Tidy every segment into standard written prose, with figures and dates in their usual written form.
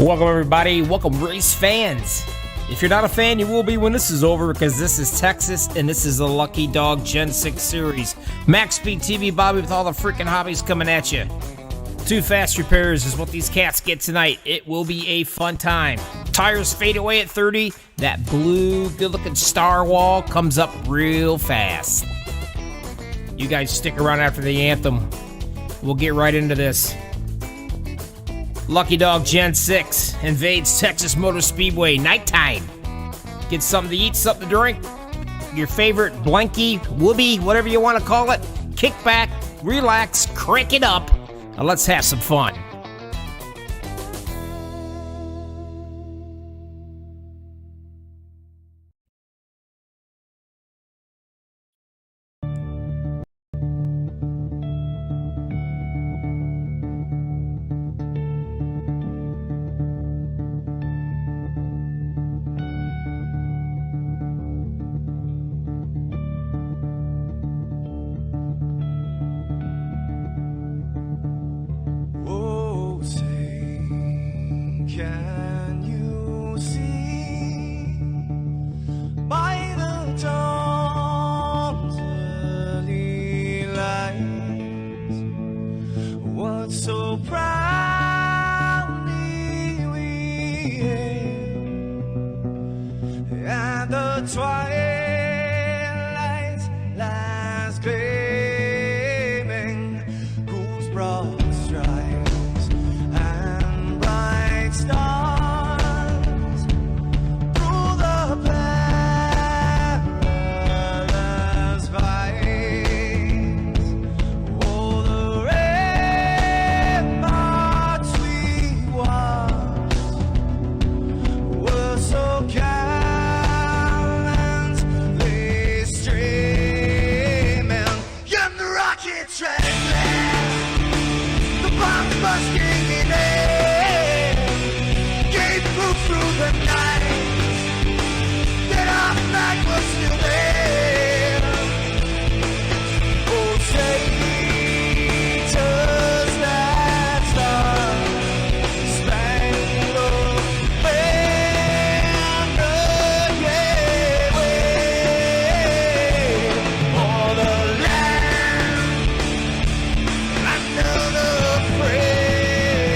Welcome everybody, welcome race fans. If you're not a fan, you will be when this is over because this is Texas and this is the Lucky Dog Gen 6 series. MaxspeedTV Bobby with all the freaking hobbies coming at you. 2 fast repairs is what these cats get tonight. It will be a fun time. Tires fade away at 30. That blue good looking star wall comes up real fast. You guys stick around after the anthem. We'll get right into this. Lucky Dog Gen 6 invades Texas Motor Speedway nighttime. Get something to eat, something to drink. Your favorite blankie, whoopee, whatever you want to call it. Kick back, relax, crank it up, and let's have some fun. Can you see by the dawn's early light what so proudly we hailed at the twilight's last gleaming, whose broad stripes and bright stars through the perilous fights. Oh, the ramparts we watched were so gallantly streaming, and the rocket track, the bomb busting in air, gave proof through the night that our flag was still there. Oh, say, does that star-spangled banner yet wave o'er the land? Another prayer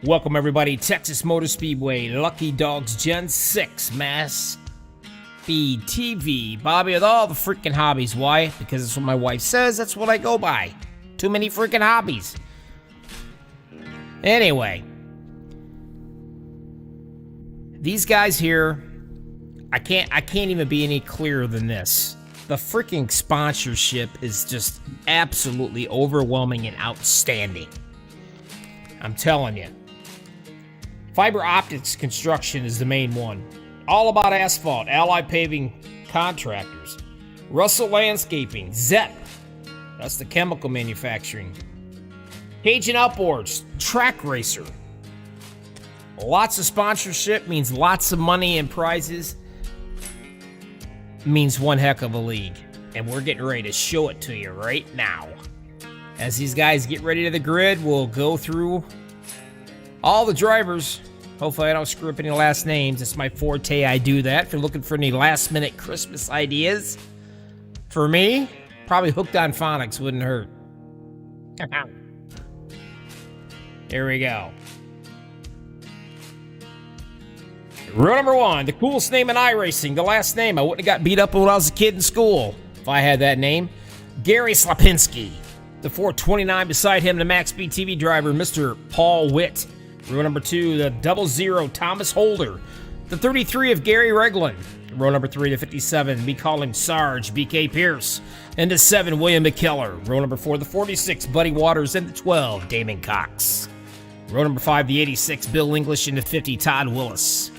Welcome everybody, Texas Motor Speedway, Lucky Dogs Gen 6, Mass Speed TV. Bobby with all the freaking hobbies. Why? Because that's what my wife says, that's what I go by. Too many freaking hobbies. Anyway. These guys here, I can't even be any clearer than this. The freaking sponsorship is just absolutely overwhelming and outstanding. I'm telling you. Fiber Optics Construction is the main one. All About Asphalt, Allied Paving Contractors. Russell Landscaping, ZEP. That's the chemical manufacturing. Cajun Outboards, Track Racer. Lots of sponsorship means lots of money and prizes. Means one heck of a league. And we're getting ready to show it to you right now. As these guys get ready to the grid, we'll go through all the drivers. Hopefully I don't screw up any last names. It's my forte, I do that. If you're looking for any last minute Christmas ideas, for me, probably Hooked on Phonics wouldn't hurt. Here we go. Rule number 1, the coolest name in iRacing, the last name. I wouldn't have got beat up when I was a kid in school if I had that name. Gary Slapinski. The 429 beside him, the MaxspeedTV driver, Mr. Paul Witt. Row number 2, the 00 Thomas Holder. The 33 of Gary Regland. Row number 3, the 57, we call him Sarge, BK Pierce. And the 7, William McKellar. Row number 4, the 46, Buddy Waters. And the 12, Damon Cox. Row number 5, the 86, Bill English. And the 50, Todd Willis.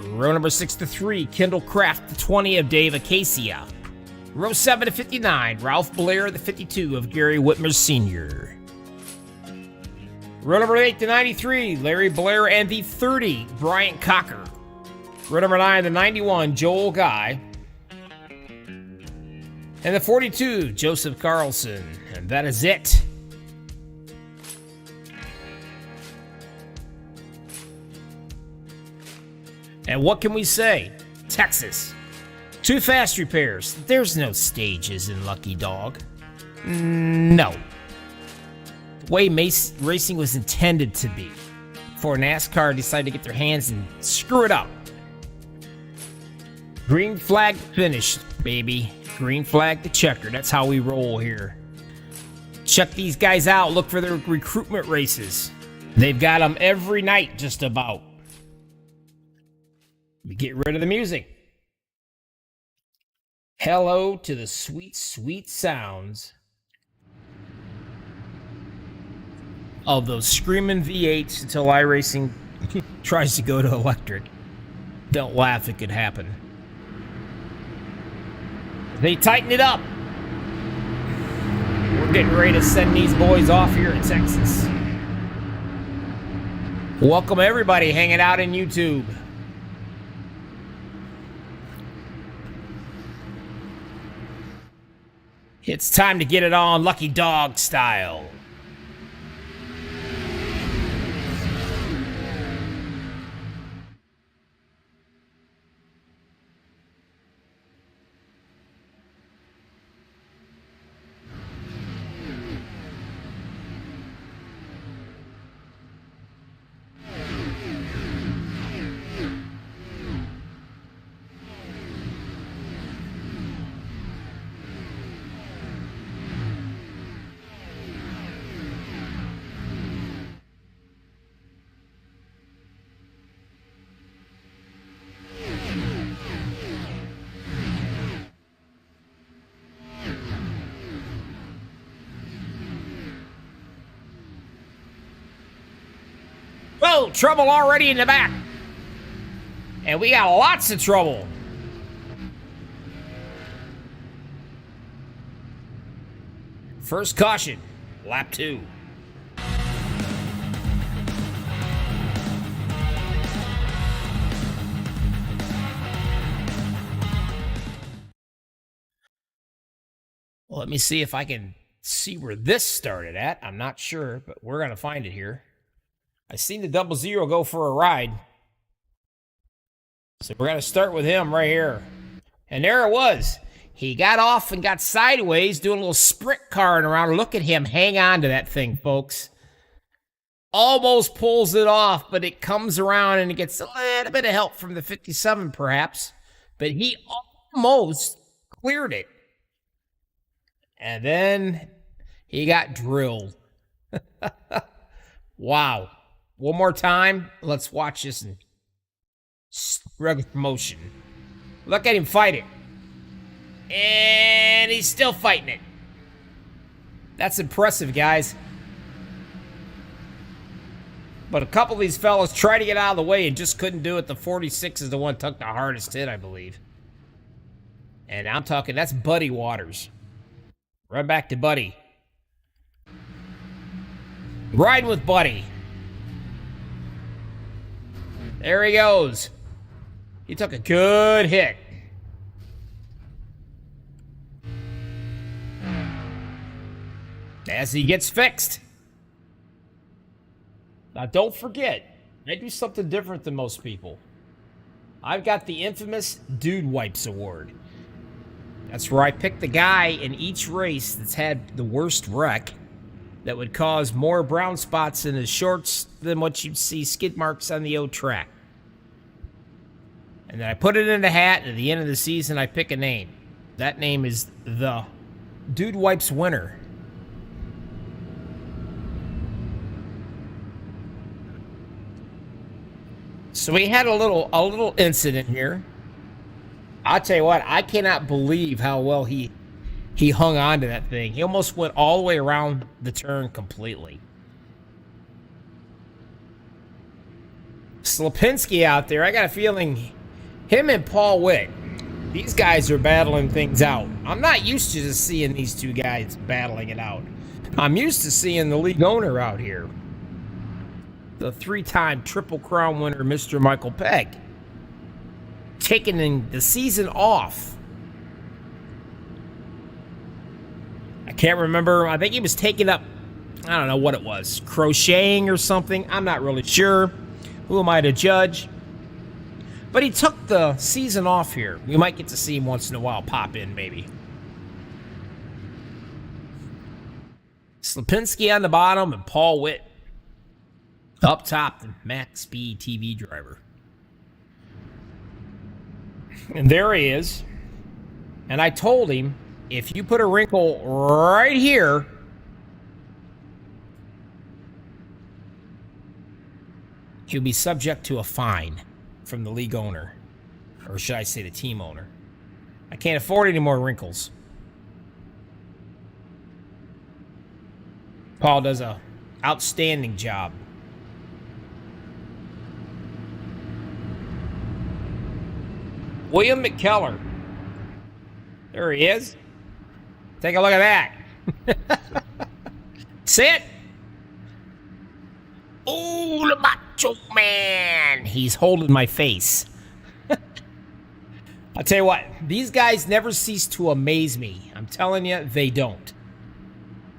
Row number 6 to 3, Kendall Kraft, the 20 of Dave Acacia. Row 7 to 59, Ralph Blair, the 52 of Gary Whitmer Sr. Row number 8 to 93, Larry Blair, and the 30, Bryant Cocker. Row number 9 to 91, Joel Guy. And the 42, Joseph Carlson. And that is it. And what can we say? Texas. Too fast repairs. There's no stages in Lucky Dog. No. The way racing was intended to be. Before NASCAR decided to get their hands and screw it up. Green flag finish, baby. Green flag to checker. That's how we roll here. Check these guys out. Look for their recruitment races. They've got them every night, just about. We get rid of the music. Hello to the sweet, sweet sounds of those screaming V8s until iRacing tries to go to electric. Don't laugh, it could happen. They tighten it up. We're getting ready to send these boys off here in Texas. Welcome everybody hanging out in YouTube. It's time to get it on Lucky Dog style. Whoa, trouble already in the back. And we got lots of trouble. First caution, lap 2. Well, let me see if I can see where this started at. I'm not sure, but we're going to find it here. I seen the 00 go for a ride. So we're going to start with him right here. And there it was. He got off and got sideways, doing a little sprint carring around. Look at him hang on to that thing, folks. almost pulls it off, but it comes around and it gets a little bit of help from the 57 perhaps, but he almost cleared it. And then he got drilled. Wow. One more time. Let's watch this in regular motion. Look at him fight it. And he's still fighting it. That's impressive, guys. But a couple of these fellas tried to get out of the way and just couldn't do it. The 46 is the one took the hardest hit, I believe. And I'm talking, that's Buddy Waters. Right back to Buddy. Riding with Buddy. There he goes. He took a good hit. As he gets fixed. Now, don't forget, I do something different than most people. I've got the infamous Dude Wipes Award. That's where I pick the guy in each race that's had the worst wreck that would cause more brown spots in his shorts than what you'd see skid marks on the old track. And then I put it in the hat, and at the end of the season, I pick a name. That name is the Dude Wipes winner. So we had a little incident here. I'll tell you what, I cannot believe how well he hung on to that thing. He almost went all the way around the turn completely. Slapinski out there, I got a feeling him and Paul Witt, these guys are battling things out. I'm not used to just seeing these two guys battling it out. I'm used to seeing the league owner out here. The three-time Triple Crown winner, Mr. Michael Pegg, taking the season off. I can't remember. I think he was taking up, I don't know what it was, crocheting or something. I'm not really sure. Who am I to judge? But he took the season off here. You might get to see him once in a while pop in, maybe. Slapinski on the bottom and Paul Witt up top, the MaxspeedTV driver. And there he is. And I told him, if you put a wrinkle right here, he'll be subject to a fine from the league owner. Or should I say the team owner. I can't afford any more wrinkles. Paul does a outstanding job. William McKellar. There he is. Take a look at that. Sit. Oh, the Macho Man. He's holding my face. I'll tell you what, these guys never cease to amaze me. I'm telling you, they don't.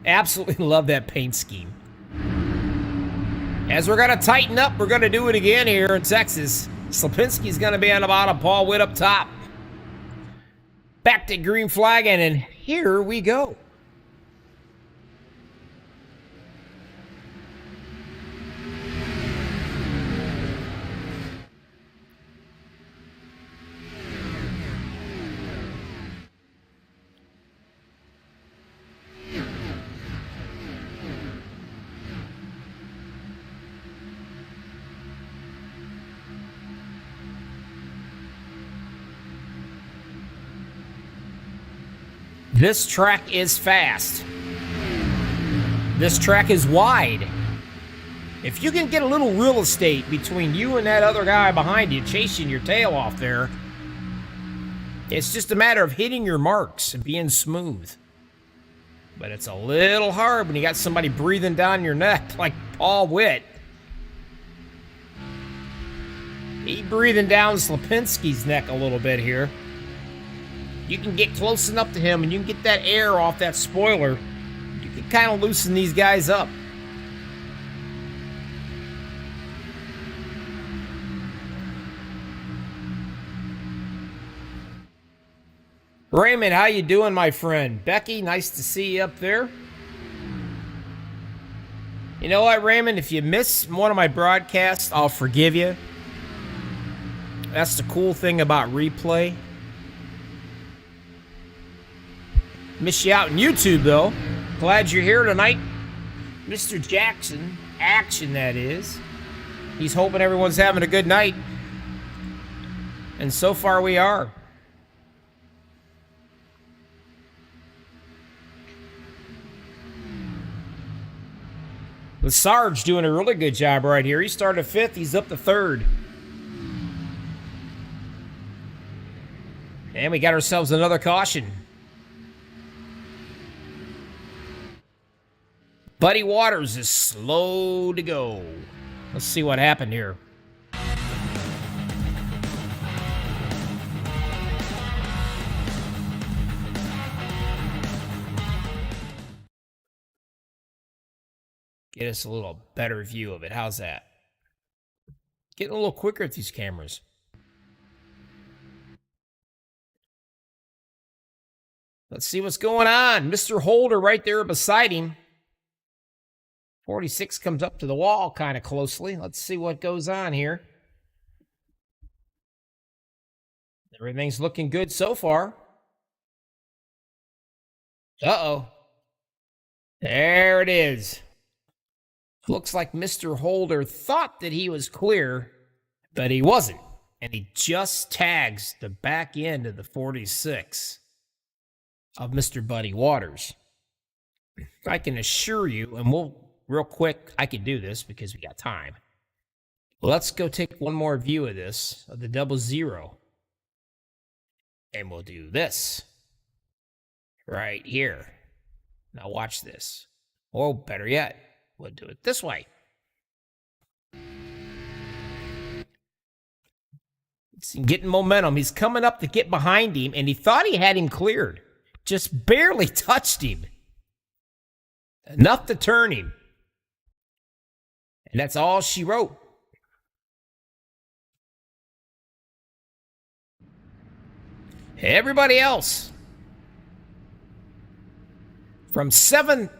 Absolutely love that paint scheme. As we're going to tighten up, we're going to do it again here in Texas. Slapinski's going to be on the bottom, Paul Witt up top. Back to green flag, and here we go. This track is fast. This track is wide. If you can get a little real estate between you and that other guy behind you chasing your tail off there, it's just a matter of hitting your marks and being smooth. But it's a little hard when you got somebody breathing down your neck like Paul Witt. He's breathing down Slapinski's neck a little bit here. You can get close enough to him and you can get that air off that spoiler. You can kind of loosen these guys up. Raymond, how you doing, my friend? Becky, nice to see you up there. You know what, Raymond? If you miss one of my broadcasts, I'll forgive you. That's the cool thing about replay. Miss you out on YouTube, though. Glad you're here tonight. Mr. Jackson, action that is. He's hoping everyone's having a good night. And so far we are. With Sarge doing a really good job right here. He started 5th, he's up to 3rd. And we got ourselves another caution. Buddy Waters is slow to go. Let's see what happened here. Get us a little better view of it. How's that? Getting a little quicker with these cameras. Let's see what's going on. Mr. Holder right there beside him. 46 comes up to the wall kind of closely. Let's see what goes on here. Everything's looking good so far. Uh-oh. There it is. Looks like Mr. Holder thought that he was clear, but he wasn't. And he just tags the back end of the 46 of Mr. Buddy Waters. I can assure you, and real quick, I can do this because we got time. Let's go take one more view of this, of the 00. And we'll do this. Right here. Now watch this. Or better yet, we'll do it this way. It's getting momentum. He's coming up to get behind him, and he thought he had him cleared. Just barely touched him. Enough to turn him. And that's all she wrote. Everybody else from seventh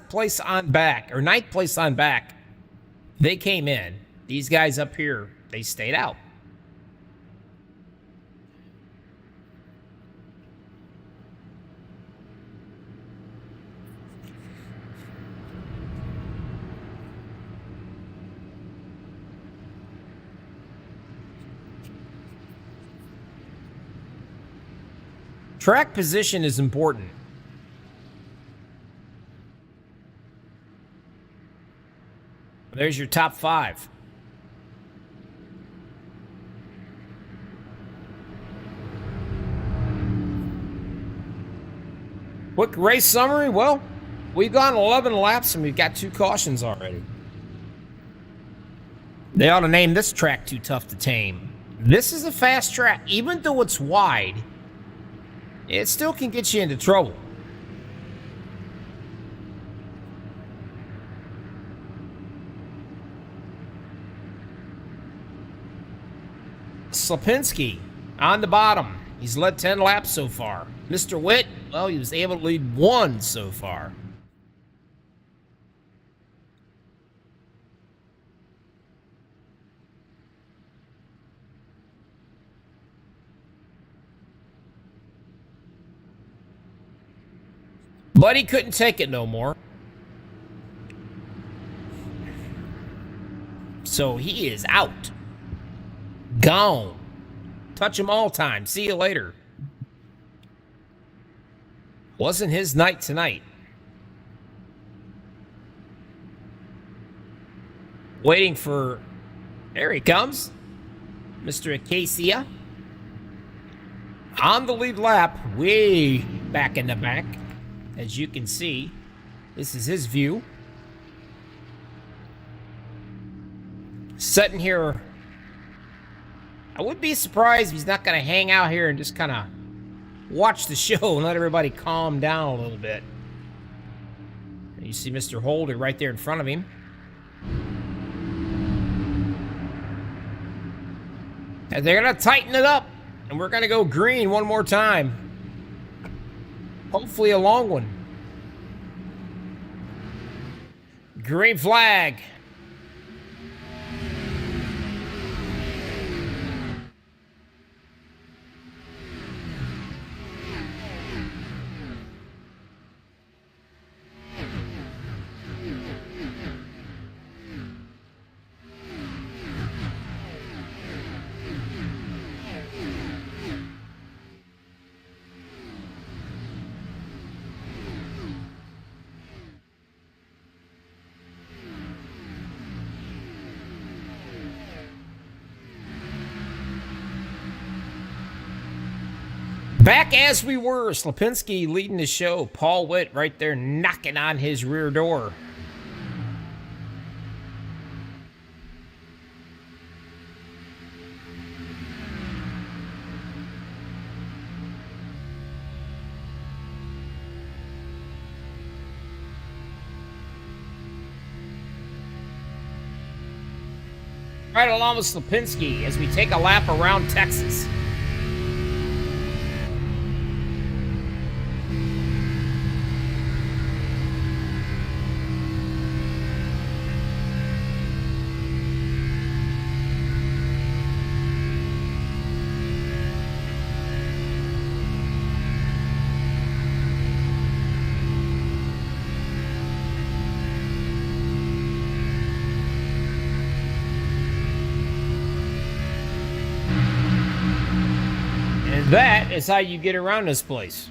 place on back, or 9th place on back, they came in. These guys up here, they stayed out. Track position is important. There's your top 5. Quick race summary. Well, we've gone 11 laps and we've got 2 cautions already. They ought to name this track Too Tough to Tame. This is a fast track. Even though it's wide, it still can get you into trouble. Slapinski on the bottom. He's led 10 laps so far. Mr. Witt, well, he was able to lead 1 so far. But he couldn't take it no more. So he is out. Gone. Touch him all time. See you later. Wasn't his night tonight. Waiting for... There he comes. Mr. Acacia. On the lead lap. Way back in the back. As you can see, this is his view. Sitting here, I would be surprised if he's not going to hang out here and just kind of watch the show and let everybody calm down a little bit. And you see Mr. Holder right there in front of him. And they're going to tighten it up, and we're going to go green one more time. Hopefully a long one. Green flag. Back as we were, Slapinski leading the show. Paul Witt right there knocking on his rear door. Right along with Slapinski as we take a lap around Texas. That is how you get around this place.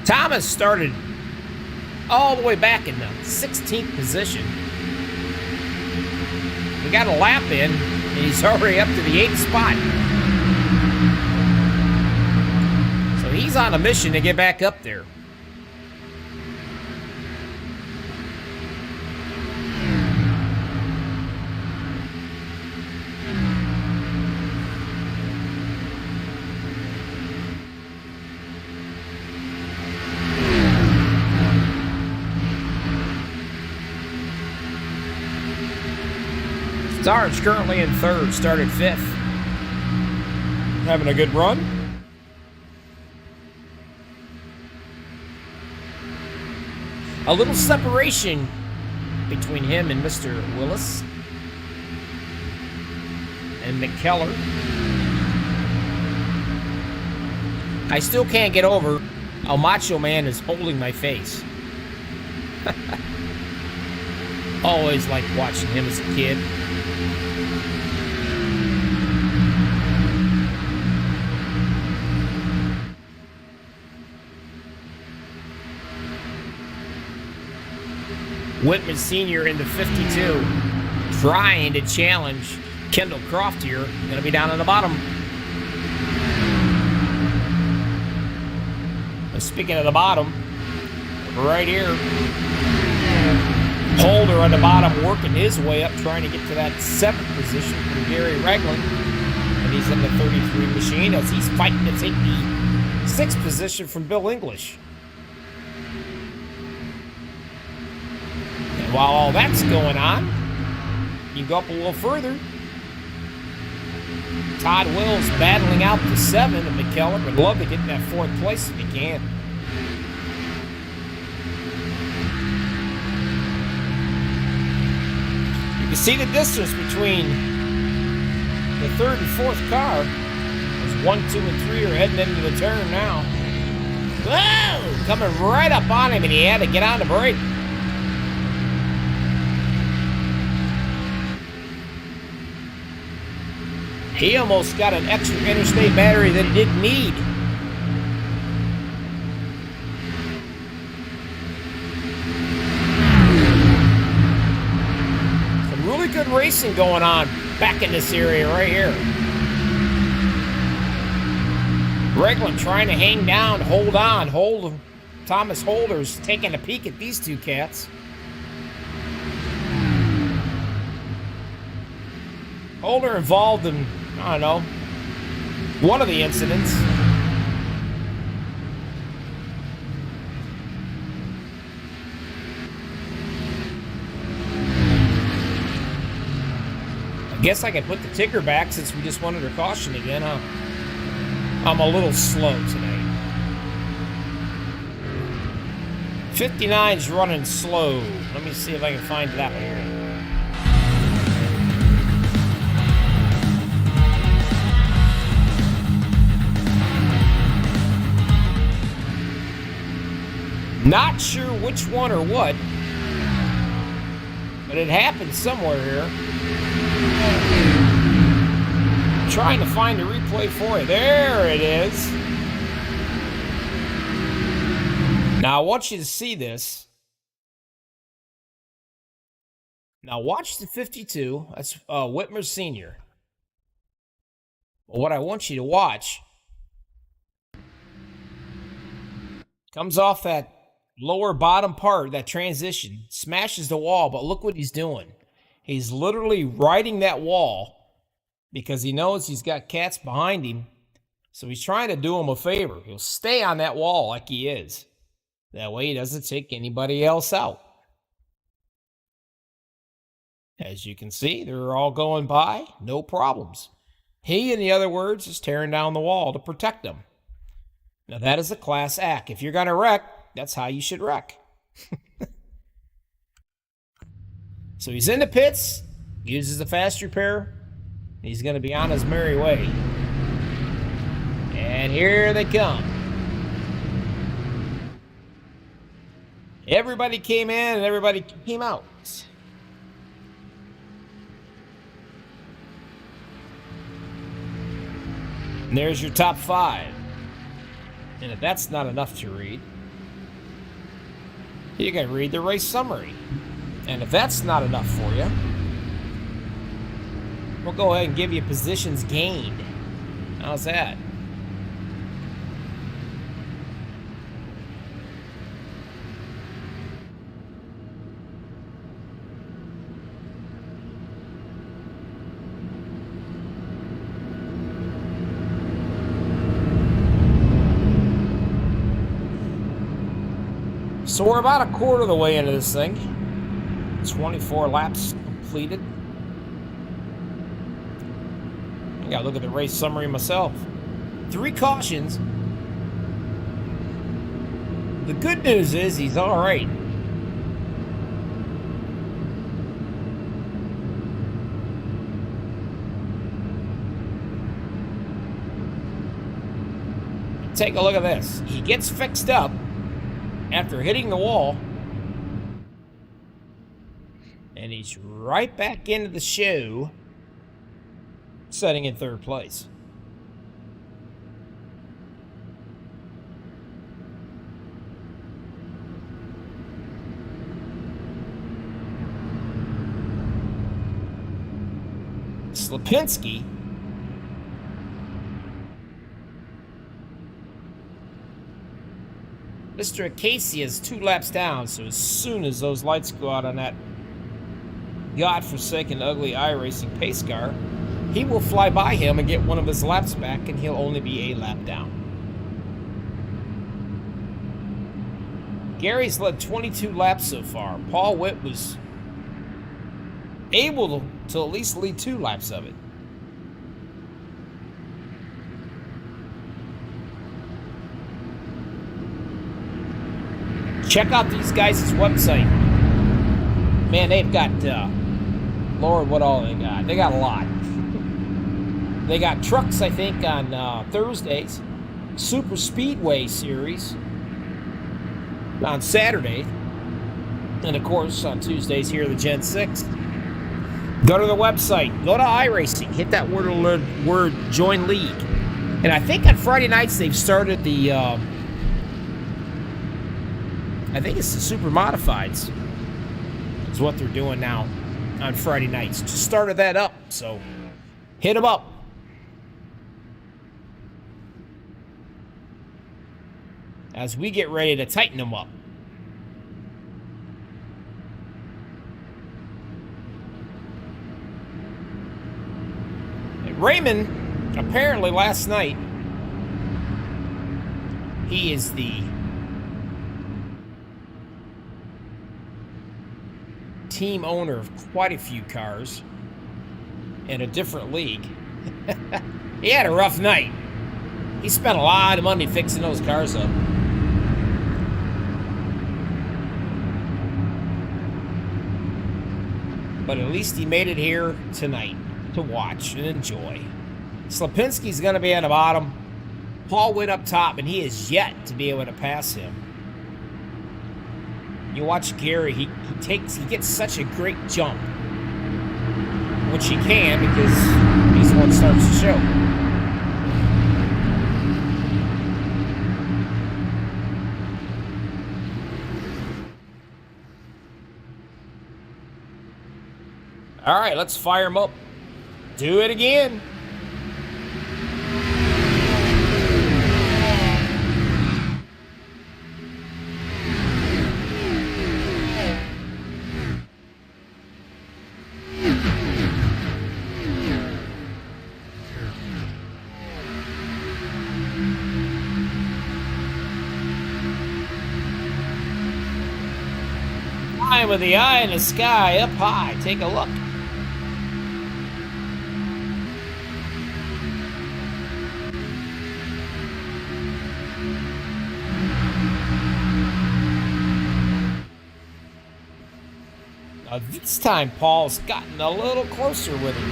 Thomas started all the way back in the 16th position. We got a lap in, and he's already up to the 8th spot. He's on a mission to get back up there. Sarge currently in 3rd, started 5th. Having a good run. A little separation between him and Mr. Willis and McKellar. I still can't get over how Macho Man is holding my face. Always liked watching him as a kid. Whitman Sr. in the 52, trying to challenge Kendall Croft here. Gonna be down on the bottom. And speaking of the bottom, right here, Holder on the bottom working his way up, trying to get to that 7th position from Gary Regland. And he's in the 33 machine as he's fighting to take the 6th position from Bill English. While all that's going on, you go up a little further. Todd Wills battling out the 7, and McKellar would love to get in that 4th place if he can. You can see the distance between the 3rd and 4th car. There's 1, 2, and 3 are heading into the turn now. Whoa! Coming right up on him, and he had to get on the brake. He almost got an extra interstate battery that he didn't need. Some really good racing going on back in this area right here. Regland trying to hang down, hold on, Thomas Holder's taking a peek at these two cats. Holder involved in, I don't know, one of the incidents. I guess I could put the ticker back since we just went under caution again, huh? I'm a little slow tonight. 59's running slow. Let me see if I can find that one here. Not sure which one or what, but it happened somewhere here. Trying to find the replay for it. There it is. Now I want you to see this. Now watch the 52. That's Whitmer Sr. What I want you to watch comes off that lower bottom part, that transition, smashes the wall, but look what he's doing. He's literally riding that wall because he knows he's got cats behind him. So he's trying to do him a favor. He'll stay on that wall like he is. That way he doesn't take anybody else out. As you can see, they're all going by, no problems. He, in the other words, is tearing down the wall to protect them. Now that is a class act. If you're going to wreck, that's how you should wreck. So he's in the pits, uses the fast repair. He's going to be on his merry way. And here they come. Everybody came in and everybody came out. And there's your top 5. And if that's not enough to read, you can read the race summary. And if that's not enough for you, we'll go ahead and give you positions gained. How's that? So we're about a quarter of the way into this thing. 24 laps completed. I gotta look at the race summary myself. 3 cautions. The good news is he's all right. Take a look at this. He gets fixed up after hitting the wall, and he's right back into the show, setting in 3rd place. Slipinski Mr. Casey is 2 laps down, so as soon as those lights go out on that godforsaken, ugly iRacing pace car, he will fly by him and get one of his laps back, and he'll only be a lap down. Gary's led 22 laps so far. Paul Witt was able to at least lead 2 laps of it. Check out these guys' website. Man, they've got, Lord, what all they got? They got a lot. They got trucks, I think, on Thursdays. Super Speedway Series on Saturday. And, of course, on Tuesdays here, the Gen 6. Go to the website. Go to iRacing. Hit that word Join League. And I think on Friday nights they've started the... I think it's the Super Modifieds is what they're doing now on Friday nights. Just started that up, so hit them up. As we get ready to tighten them up. And Raymond, apparently last night, he is the team owner of quite a few cars. in a different league. He had a rough night. He spent a lot of money fixing those cars up. But at least he made it here tonight to watch and enjoy. Slapinski's going to be at the bottom. Paul Witt up top, and he is yet to be able to pass him. You watch Gary, he gets such a great jump. Which he can, because he's the one that starts the show. All right, let's fire him up. Do it again. Flying with the eye in the sky, up high. Take a look. Now this time, Paul's gotten a little closer with him.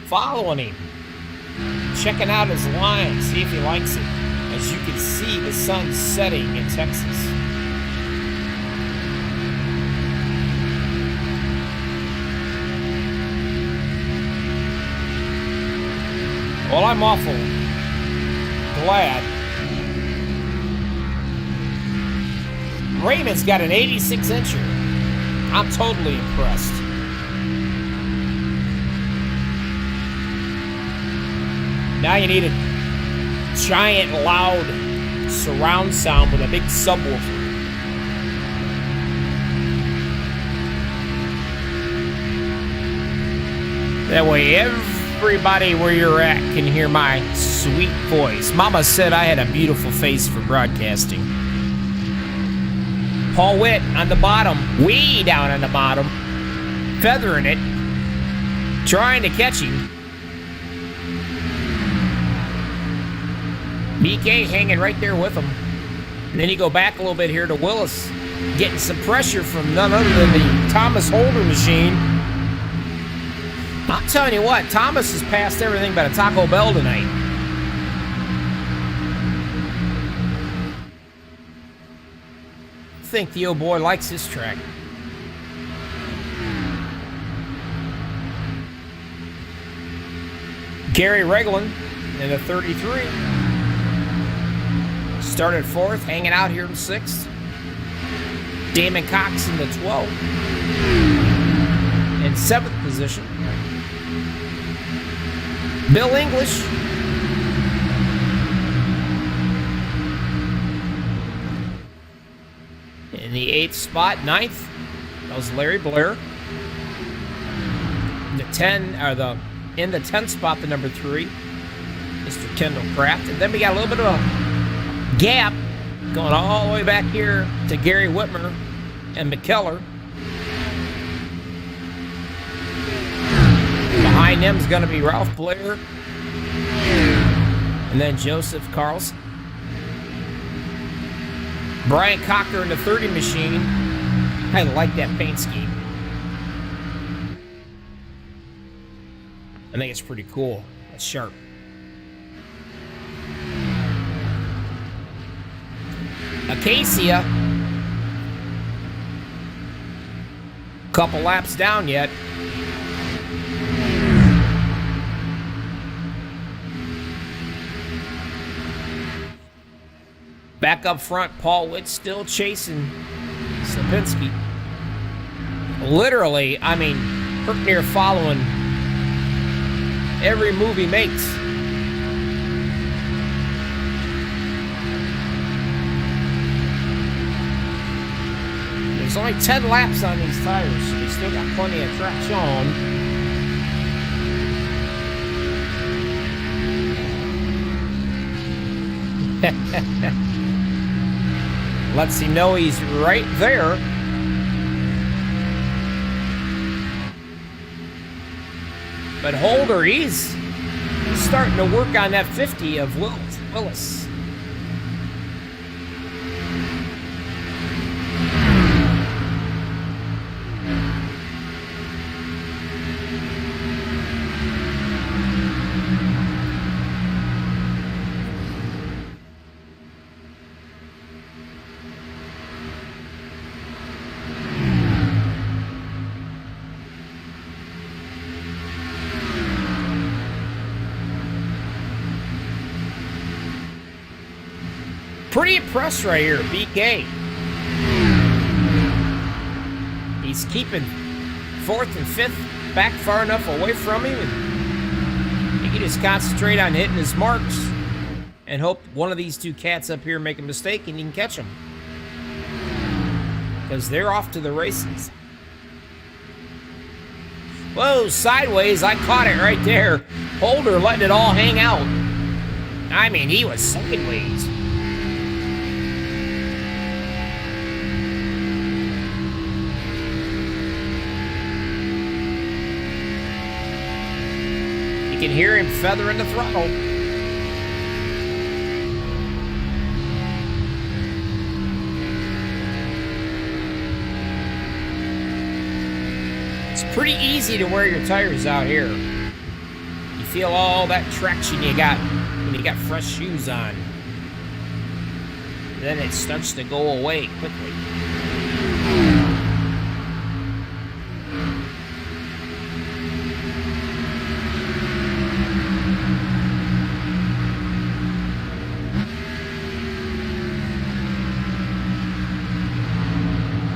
Following him. Checking out his line, see if he likes it. As you can see, the sun's setting in Texas. Well, I'm awful glad. Raymond's got an 86-incher. I'm totally impressed. Now you need a giant, loud surround sound with a big subwoofer. That way everybody where you're at can hear my sweet voice. Mama said I had a beautiful face for broadcasting. Paul Witt on the bottom, way down on the bottom, feathering it, trying to catch him. BK hanging right there with him. And then you go back a little bit here to Willis, getting some pressure from none other than the Thomas Holder machine. I'm telling you what, Thomas has passed everything but a Taco Bell tonight. I think the old boy likes this track. Gary Regland in the 33. Started fourth, hanging out here in 6th. Damon Cox in the 12th. In 7th position. Bill English. In the 8th spot, 9th. That was Larry Blair. In the 10th spot, the number 3, Mr. Kendall Kraft. And then we got a little bit of a gap going all the way back here to Gary Whitmer and McKellar. Behind them is going to be Ralph Blair and then Joseph Carlson. Brian Cocker in the 30 machine. I like that paint scheme. I think it's pretty cool. It's sharp. Acacia. Couple laps down yet. Back up front, Paul Witt still chasing Slapinski. Literally, I mean, Herkner following every move he makes. There's only 10 laps on these tires, so we still got plenty of traction. Lets him know he's right there. But Holder, he's starting to work on that 50 of Willis. Pretty impressed right here, BK. He's keeping 4th and 5th back far enough away from him, and he can just concentrate on hitting his marks and hope one of these two cats up here make a mistake and he can catch them. Because they're off to the races. Whoa, sideways, I caught it right there. Holder letting it all hang out. I mean, he was sideways. You can hear him feathering the throttle. It's pretty easy to wear your tires out here. You feel all that traction you got when you got fresh shoes on. Then it starts to go away quickly.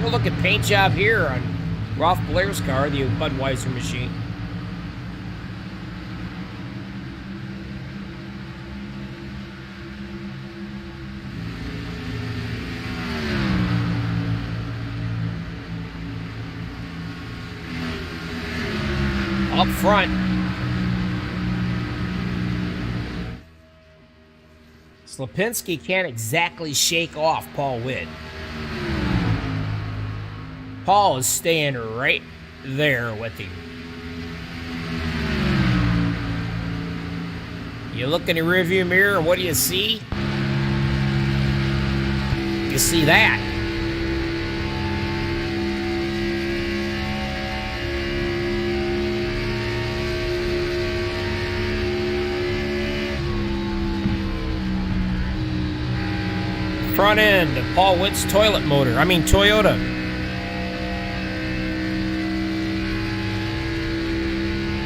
Look at paint job here on Ralph Blair's car, the Budweiser machine. Up front. Slapinski can't exactly shake off Paul Witt. Paul is staying right there with him. You look in the rearview mirror, and what do you see? You see that. Front end of Paul Witt's toilet motor. I mean Toyota.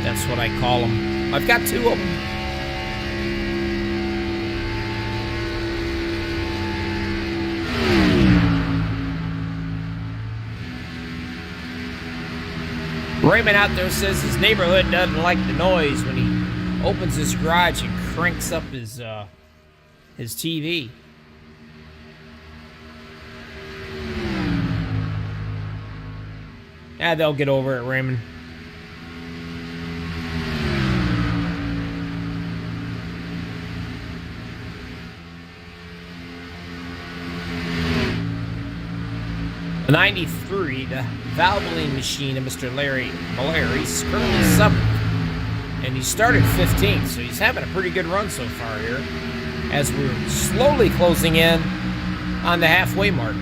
That's what I call them. I've got 2 of them. Raymond out there says his neighborhood doesn't like the noise when he opens his garage and cranks up his TV. Yeah, they'll get over it, Raymond. The 93, the Valvoline machine of Mr. Larry Blair. He's currently 7th, and he started 15th, so he's having a pretty good run so far here as we're slowly closing in on the halfway mark.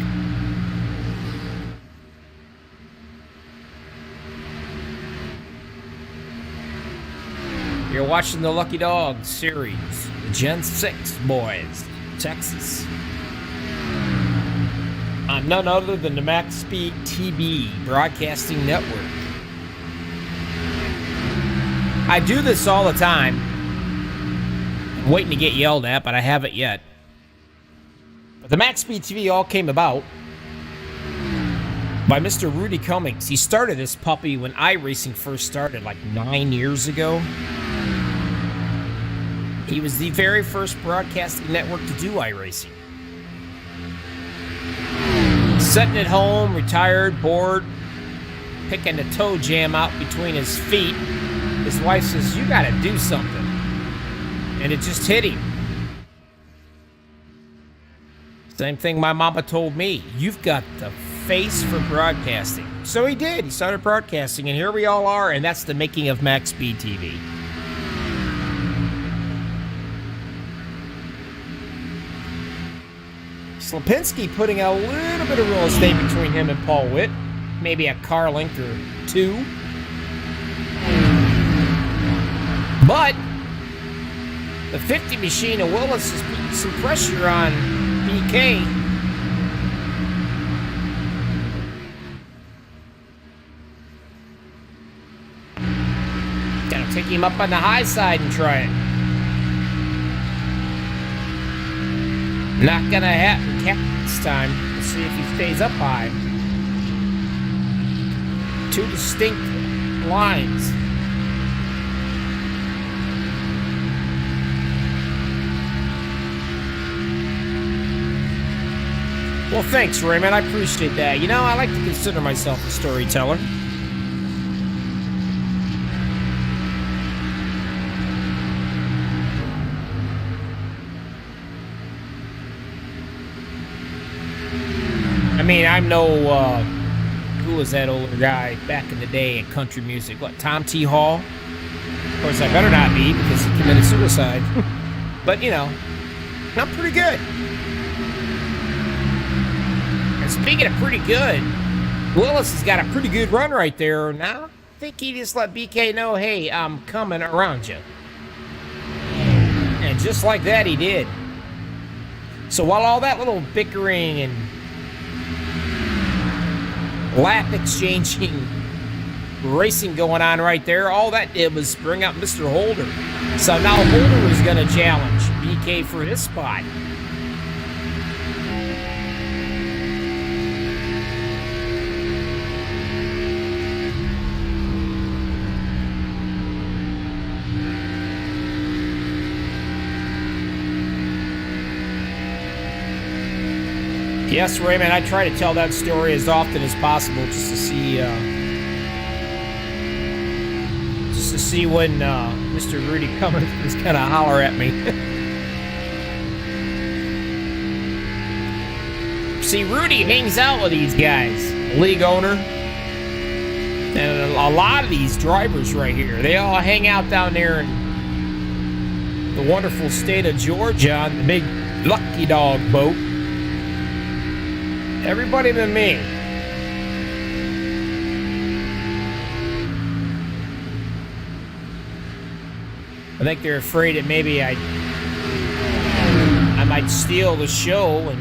You're watching the Lucky Dog series, the Gen 6 boys, Texas. On none other than the MaxspeedTV broadcasting network. I do this all the time. I'm waiting to get yelled at, but I haven't yet. But the MaxspeedTV all came about by Mr. Rudy Cummings. He started this puppy when iRacing first started, like 9 years ago. He was the very first broadcasting network to do iRacing. Sitting at home, retired, bored, picking a toe jam out between his feet. His wife says, "You gotta do something." And it just hit him. Same thing my mama told me. You've got to face for broadcasting. So he did. He started broadcasting, and here we all are, and that's the making of MaxspeedTV. Slapinski putting a little bit of real estate between him and Paul Witt. Maybe a car length or two. But the 50 machine of Willis is putting some pressure on BK. Gotta take him up on the high side and try it. Not gonna happen this time. Let's see if he stays up high. Two distinct lines. Well, thanks, Raymond. I appreciate that. You know, I like to consider myself a storyteller. I mean, I'm no, who was that older guy back in the day in country music? What, Tom T. Hall? Of course, I better not be because he committed suicide. But, you know, I'm pretty good. And speaking of pretty good, Willis has got a pretty good run right there. Now, I think he just let BK know, hey, I'm coming around you. And just like that, he did. So while all that little bickering and lap exchanging racing going on right there, all that did was bring out Mr. Holder. So now Holder is going to challenge BK for his spot. Yes, Raymond, I try to tell that story as often as possible just to see when Mr. Rudy Cummins is going to holler at me. See, Rudy hangs out with these guys, league owner, and a lot of these drivers right here. They all hang out down there in the wonderful state of Georgia on the big Lucky Dog boat. Everybody but me. I think they're afraid that maybe I might steal the show, and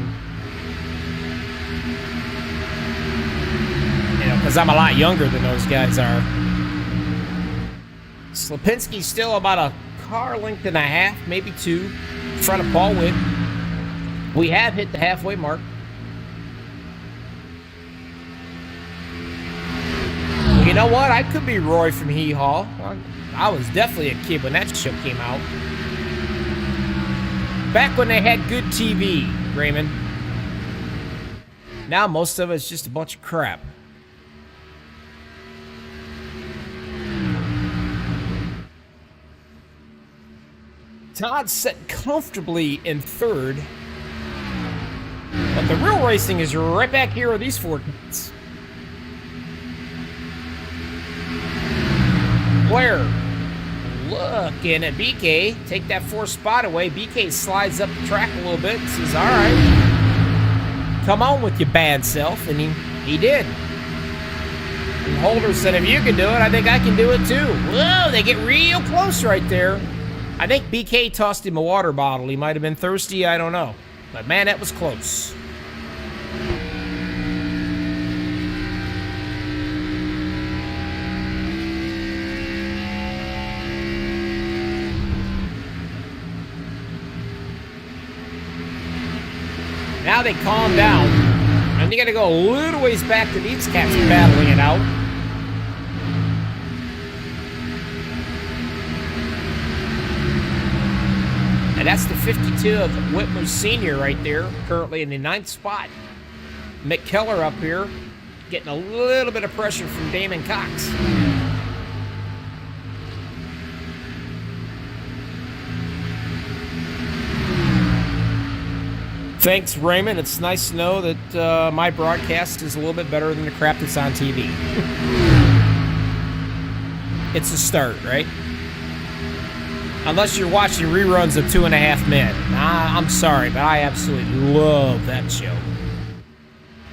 you know, because I'm a lot younger than those guys are. Slapinski's still about a car length and a half, maybe two, in front of Paul Witt. We have hit the halfway mark. You know what? I could be Roy from Hee Haw. I was definitely a kid when that show came out. Back when they had good TV, Raymond. Now most of it's just a bunch of crap. Todd's set comfortably in third. But the real racing is right back here with these four kids. Blair looking at BK. Take that fourth spot away. BK slides up the track a little bit and says, all right, come on with your bad self. And he did. And Holder said, if you can do it, I think I can do it too. Whoa, they get real close right there. I think BK tossed him a water bottle. He might have been thirsty, I don't know. But man, that was close. Now they calm down, and you got to go a little ways back to these cats battling it out. And that's the 52 of Whitmer Sr. right there, currently in the 9th spot. Mick Keller up here, getting a little bit of pressure from Damon Cox. Thanks, Raymond. It's nice to know that my broadcast is a little bit better than the crap that's on TV. It's a start, right? Unless you're watching reruns of 2.5 Men. I'm sorry, but I absolutely love that show.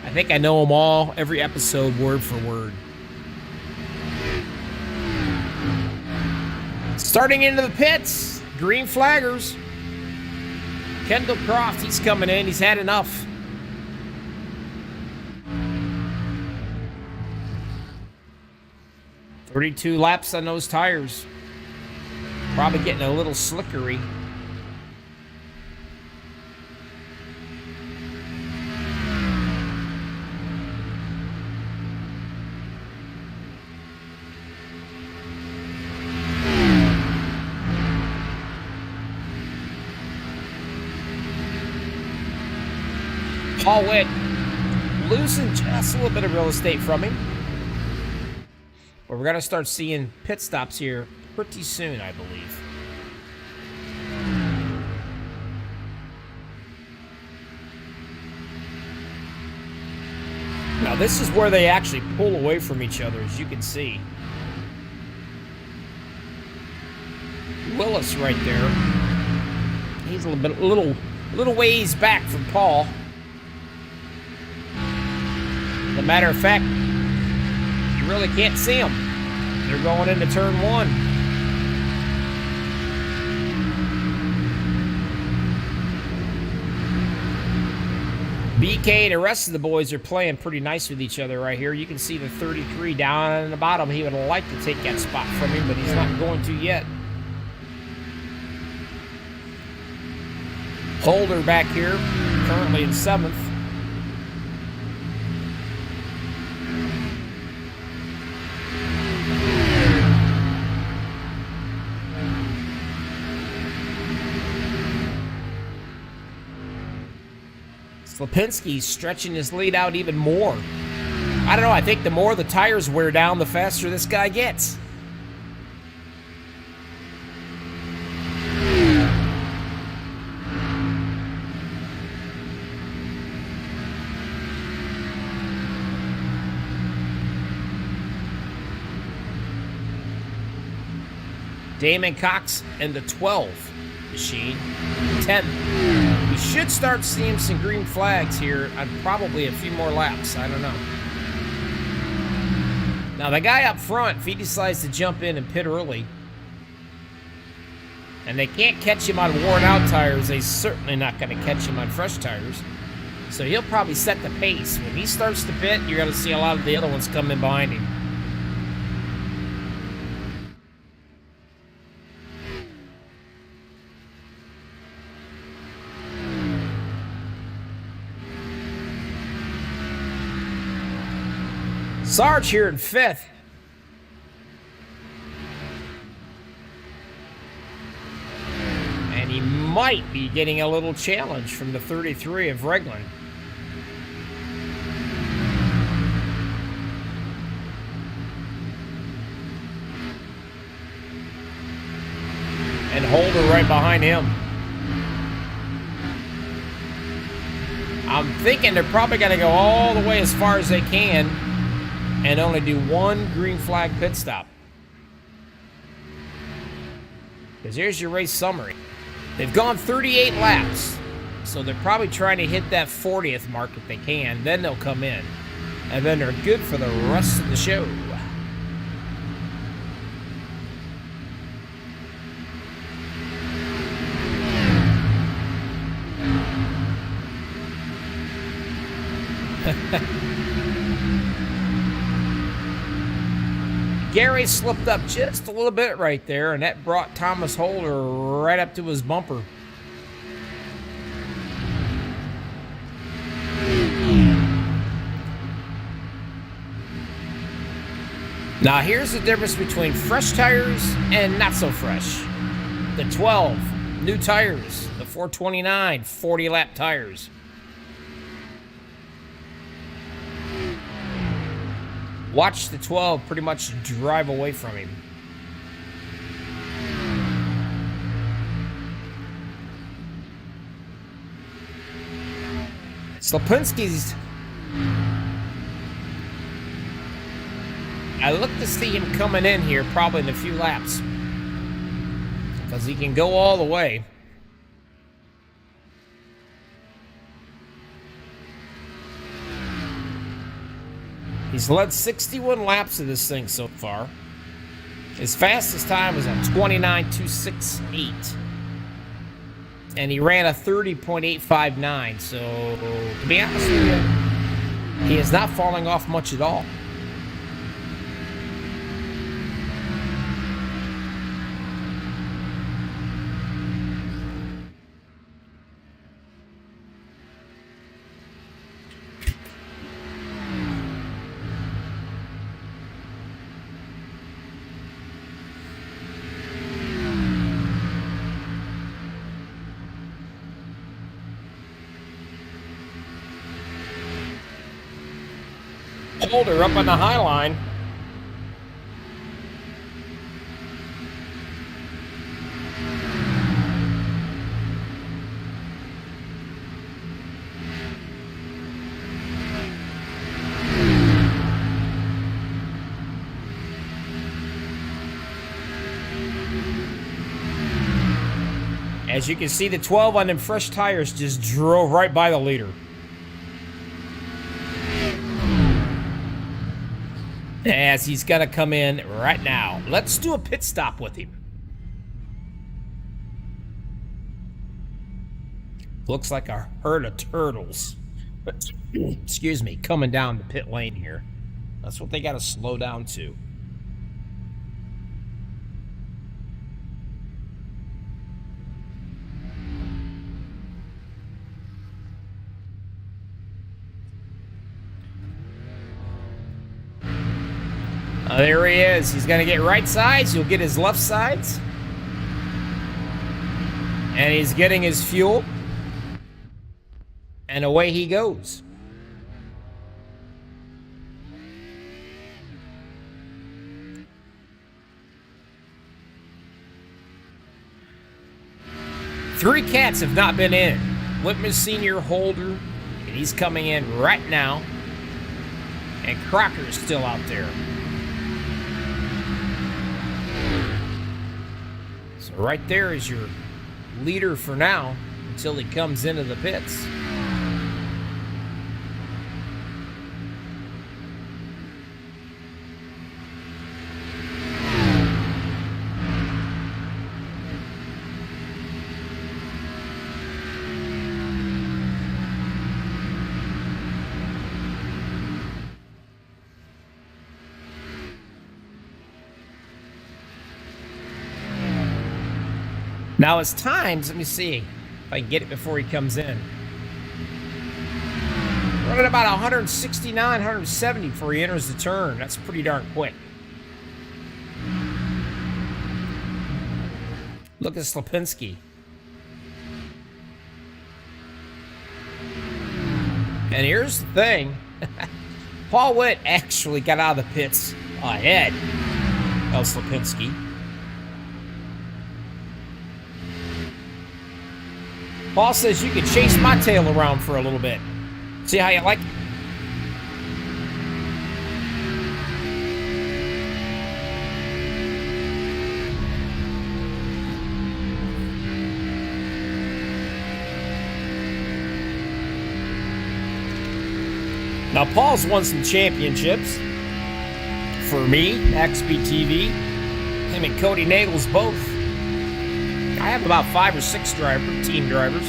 I think I know them all, every episode, word for word. Starting into the pits, green flaggers. Kendall Croft, he's coming in. He's had enough. "32 laps on those tires. Probably getting a little slickery. Paul Witt losing just a little bit of real estate from him. But we're going to start seeing pit stops here pretty soon, I believe. Now this is where they actually pull away from each other, as you can see. Willis right there. He's a little ways back from Paul. As a matter of fact, you really can't see them. They're going into turn 1. BK and the rest of the boys are playing pretty nice with each other right here. You can see the 33 down in the bottom. He would like to take that spot from him, but he's not going to yet. Holder back here, currently in 7th. Lipinski's stretching his lead out even more. I don't know, I think the more the tires wear down, the faster this guy gets. Damon Cox and the 12 machine. 10. We should start seeing some green flags here on probably a few more laps. I don't know. Now, the guy up front, if he decides to jump in and pit early, and they can't catch him on worn-out tires, they're certainly not going to catch him on fresh tires. So he'll probably set the pace. When he starts to pit, you're going to see a lot of the other ones come in behind him. Sarge here in 5th. And he might be getting a little challenge from the 33 of Reglan. And Holder right behind him. I'm thinking they're probably going to go all the way as far as they can and only do one green flag pit stop. Because here's your race summary. They've gone 38 laps, so they're probably trying to hit that 40th mark if they can. Then they'll come in, and then they're good for the rest of the show. Gary slipped up just a little bit right there, and that brought Thomas Holder right up to his bumper. Now here's the difference between fresh tires and not so fresh. The 12 new tires, the 429 40-lap tires. Watch the 12 pretty much drive away from him. Slapinski's... I look to see him coming in here probably in a few laps. Because he can go all the way. He's led 61 laps of this thing so far. His fastest time was at 29.268. And he ran a 30.859. So, to be honest with you, he is not falling off much at all. Holder up on the high line. As you can see, the 12 on them fresh tires just drove right by the leader. As he's going to come in right now. Let's do a pit stop with him. Looks like a herd of turtles. Excuse me, coming down the pit lane here. That's what they got to slow down to. There he is. He's going to get right sides. You'll get his left sides. And he's getting his fuel. And away he goes. Three cats have not been in. Whitman Sr., Holder, and he's coming in right now. And Crocker is still out there. So right there is your leader for now until he comes into the pits. Now his times, let me see if I can get it before he comes in. Running about 169, 170 before he enters the turn. That's pretty darn quick. Look at Slapinski. And here's the thing. Paul Witt actually got out of the pits ahead of Slapinski. Paul says you can chase my tail around for a little bit. See how you like it? Now, Paul's won some championships for me, MaxspeedTV. Him and Cody Nagels both. I have about 5 or 6 team drivers.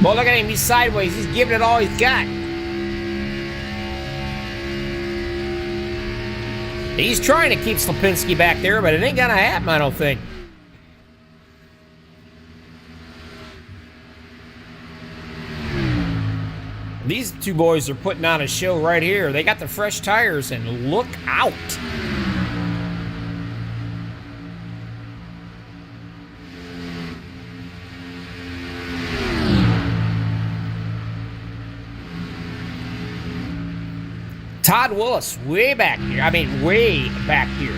Well, look at him. He's sideways. He's giving it all he's got. He's trying to keep Slapinski back there, but it ain't gonna happen, I don't think. These two boys are putting on a show right here. They got the fresh tires, and look out. Todd Willis, way back here. I mean, way back here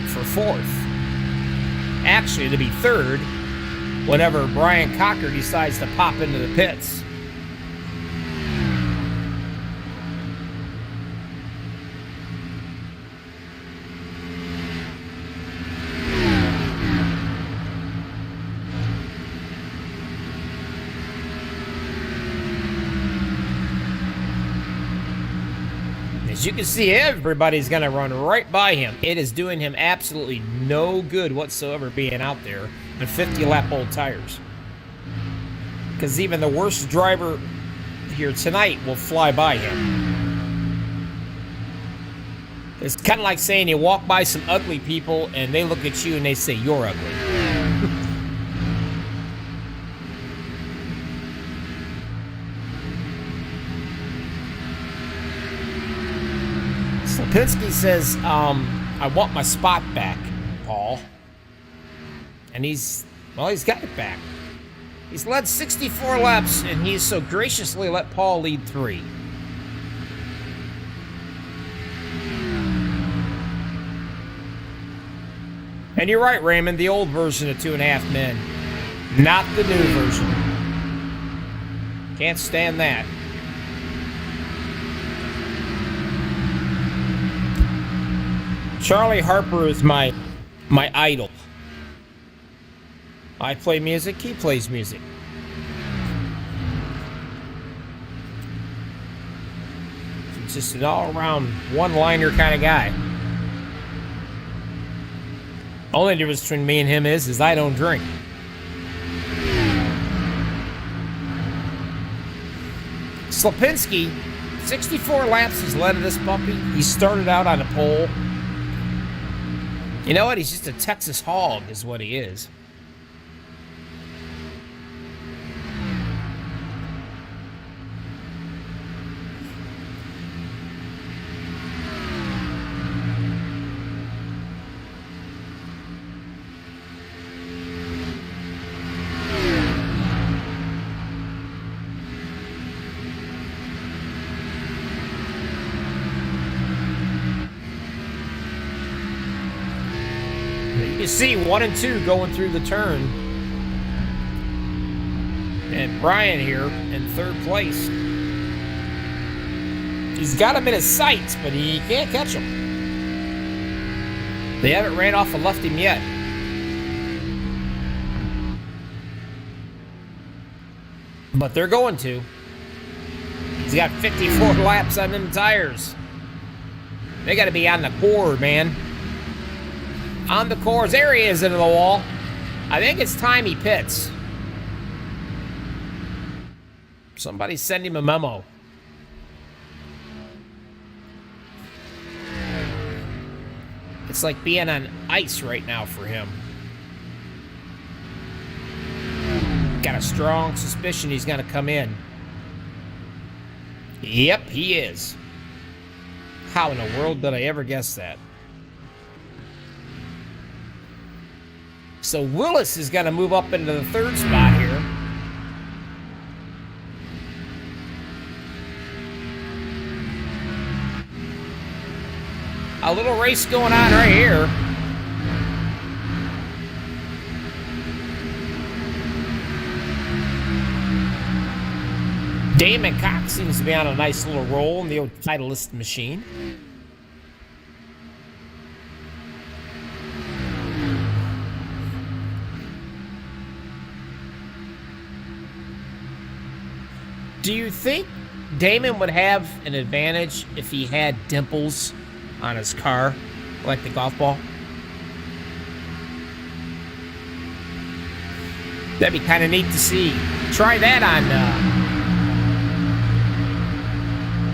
for 4th. Actually, to be 3rd whenever Brian Cocker decides to pop into the pits. As you can see, everybody's going to run right by him. It is doing him absolutely no good whatsoever being out there on 50-lap old tires. Because even the worst driver here tonight will fly by him. It's kind of like saying you walk by some ugly people and they look at you and they say, "You're ugly." Lipinski says, I want my spot back, Paul. And he's got it back. He's led 64 laps, and he's so graciously let Paul lead 3. And you're right, Raymond, the old version of 2.5 Men. Not the new version. Can't stand that. Charlie Harper is my idol. I play music, he plays music. He's just an all-around one-liner kind of guy. Only difference between me and him is I don't drink. Slapinski, 64 laps he's led of this puppy. He started out on a pole. You know what? He's just a Texas hog is what he is. You see 1 and 2 going through the turn. And Brian here in 3rd place. He's got him in his sights, but he can't catch him. They haven't ran off and left him yet. But they're going to. He's got 54 laps on them tires. They got to be on the core, man. On the cores. There he is into the wall. I think it's time he pits. Somebody send him a memo. It's like being on ice right now for him. Got a strong suspicion he's going to come in. Yep, he is. How in the world did I ever guess that? So Willis is going to move up into the 3rd spot here. A little race going on right here. Damon Cox seems to be on a nice little roll in the old Titleist machine. Do you think Damon would have an advantage if he had dimples on his car, like the golf ball? That'd be kind of neat to see. Try that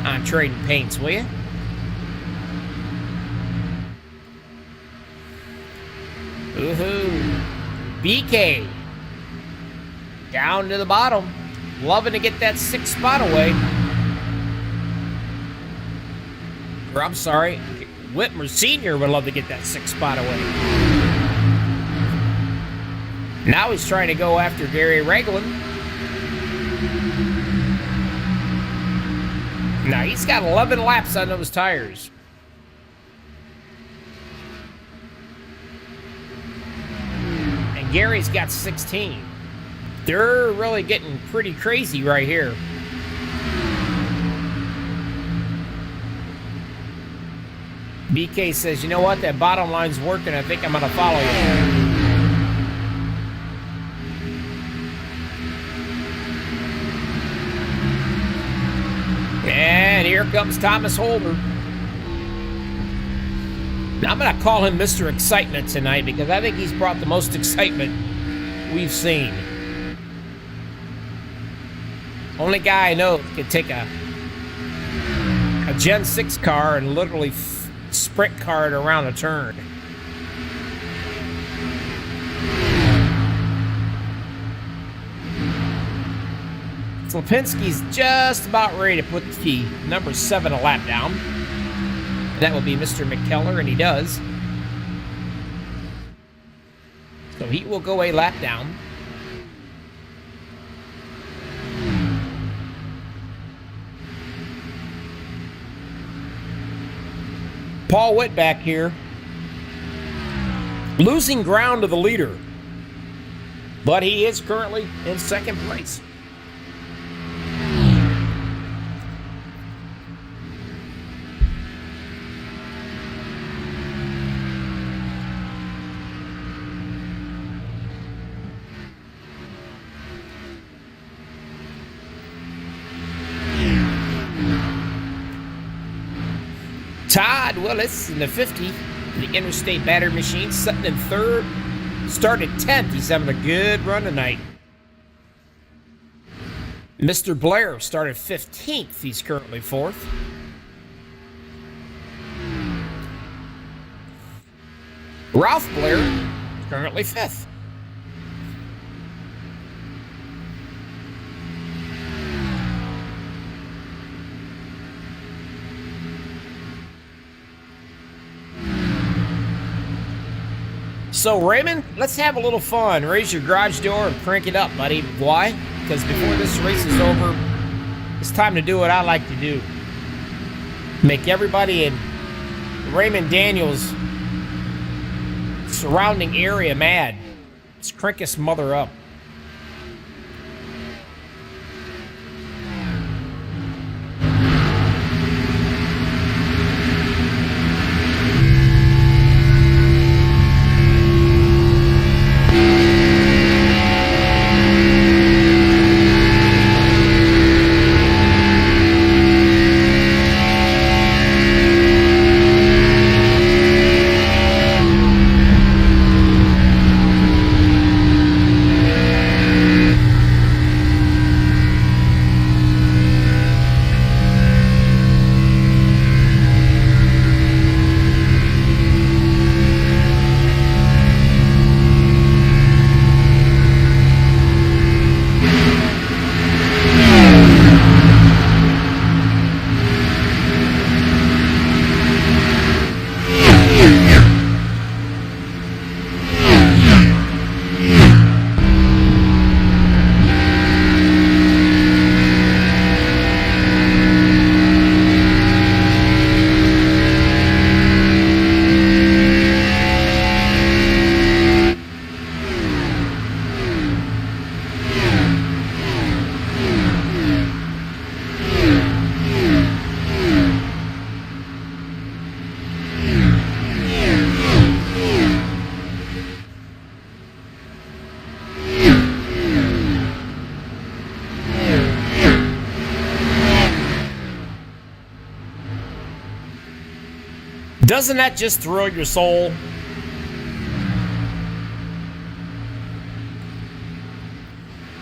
on Trading Paints, will you? Woohoo! BK down to the bottom. Loving to get that 6th spot away. Or I'm sorry, Whitmer Sr. would love to get that 6th spot away. Now he's trying to go after Gary Ragland. Now he's got 11 laps on those tires. And Gary's got 16. They're really getting pretty crazy right here. BK says, you know what? That bottom line's working. I think I'm going to follow you. And here comes Thomas Holder. Now, I'm going to call him Mr. Excitement tonight because I think he's brought the most excitement we've seen. Only guy I know can take a Gen 6 car and literally sprint car it around a turn. Lipinski's just about ready to put the number 7 a lap down. That will be Mr. McKellar, and he does. So he will go a lap down. Paul Witt back here, losing ground to the leader, but he is currently in second place. Todd Willis in the 50, the Interstate Battery Machine, sitting in third, started 10th. He's having a good run tonight. Mr. Blair started 15th. He's currently 4th. Ralph Blair is currently 5th. So, Raymond, let's have a little fun. Raise your garage door and crank it up, buddy. Why? Because before this race is over, it's time to do what I like to do. Make everybody in Raymond Daniels' surrounding area mad. Let's crank this mother up. Doesn't that just thrill your soul?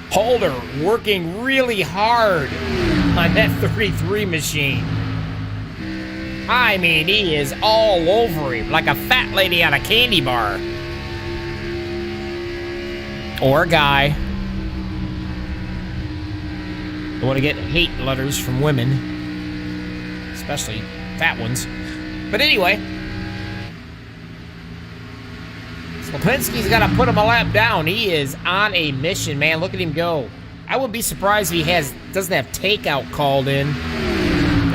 Holder working really hard on that 33 machine. I mean, he is all over him like a fat lady on a candy bar. Or a guy. Don't want to get hate letters from women, especially fat ones. But anyway, Lipinski's got to put him a lap down. He is on a mission, man. Look at him go. I wouldn't be surprised if he doesn't have takeout called in.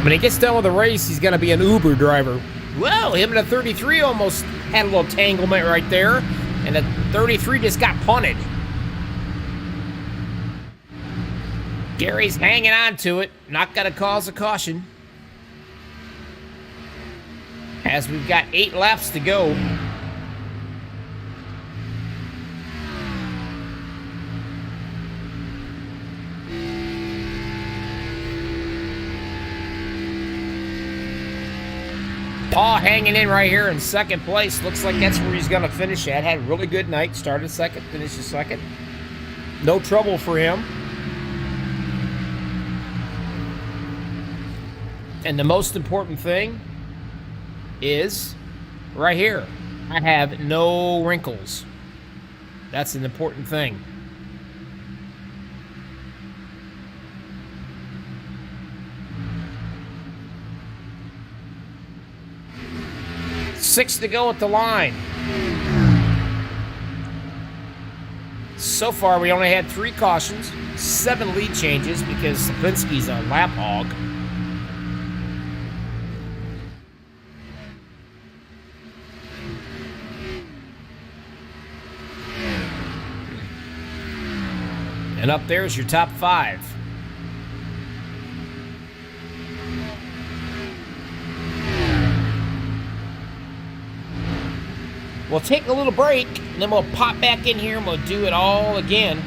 When he gets done with the race, he's going to be an Uber driver. Whoa, him and a 33 almost had a little tanglement right there. And the 33 just got punted. Gary's hanging on to it. Not going to cause a caution. As we've got 8 laps to go. Paul hanging in right here in second place. Looks like that's where he's going to finish at. Had a really good night. Started second, finished second. No trouble for him. And the most important thing is right here. I have no wrinkles. That's an important thing. Six to go at the line. So far, we only had 3 cautions, 7 lead changes because Lipinski's a lap hog. And up there's your top 5. We'll take a little break, and then we'll pop back in here and we'll do it all again.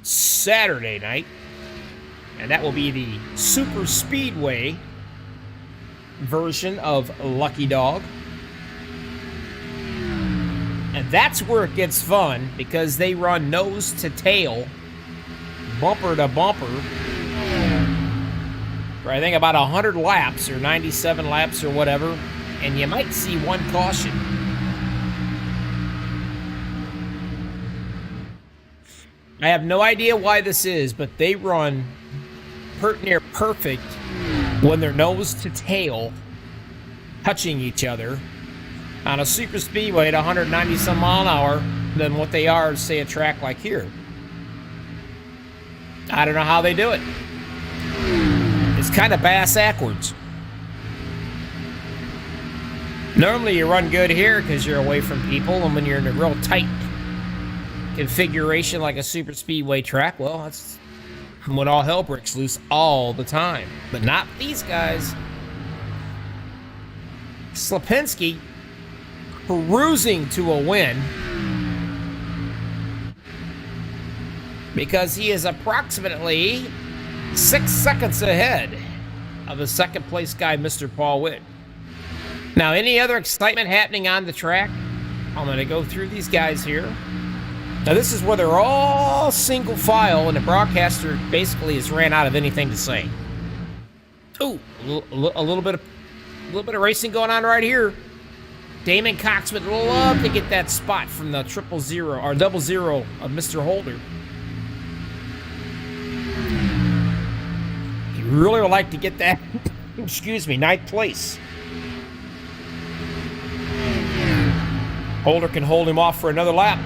Saturday night. And that will be the Super Speedway version of Lucky Dog. And that's where it gets fun, because they run nose to tail, bumper to bumper, for I think about 100 laps or 97 laps or whatever, and you might see 1 caution. I have no idea why this is, but they run pert near perfect when they're nose to tail touching each other on a super speedway at 190 some mile an hour than what they are, say, a track like here. I don't know how they do it. It's kind of bass-ackwards. Normally you run good here because you're away from people, and when you're in a real tight configuration like a super speedway track, well, that's when all hell breaks loose all the time. But not these guys. Lipinski cruising to a win because he is approximately 6 seconds ahead of the second place guy, Mr. Paul Witt. Now, any other excitement happening on the track? I'm going to go through these guys here. Now, this is where they're all single file, and the broadcaster basically has ran out of anything to say. Ooh, a little bit of racing going on right here. Damon Cox would love to get that spot from the 000 or 00 of Mr. Holder. He really would like to get that, excuse me, 9th place. Holder can hold him off for another lap.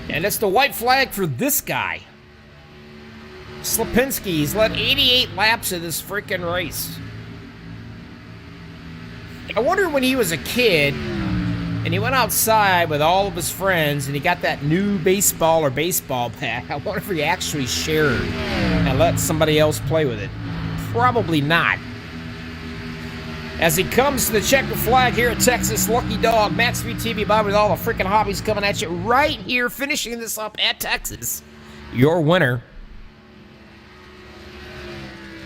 And it's the white flag for this guy. Lipinski. He's led 88 laps of this freaking race. I wonder when he was a kid and he went outside with all of his friends and he got that new baseball or baseball bat. I wonder if he actually shared and let somebody else play with it. Probably not. As he comes to the checkered flag here at Texas, Lucky Dog, MaxspeedTV, Bob with all the freaking hobbies coming at you right here, finishing this up at Texas. Your winner,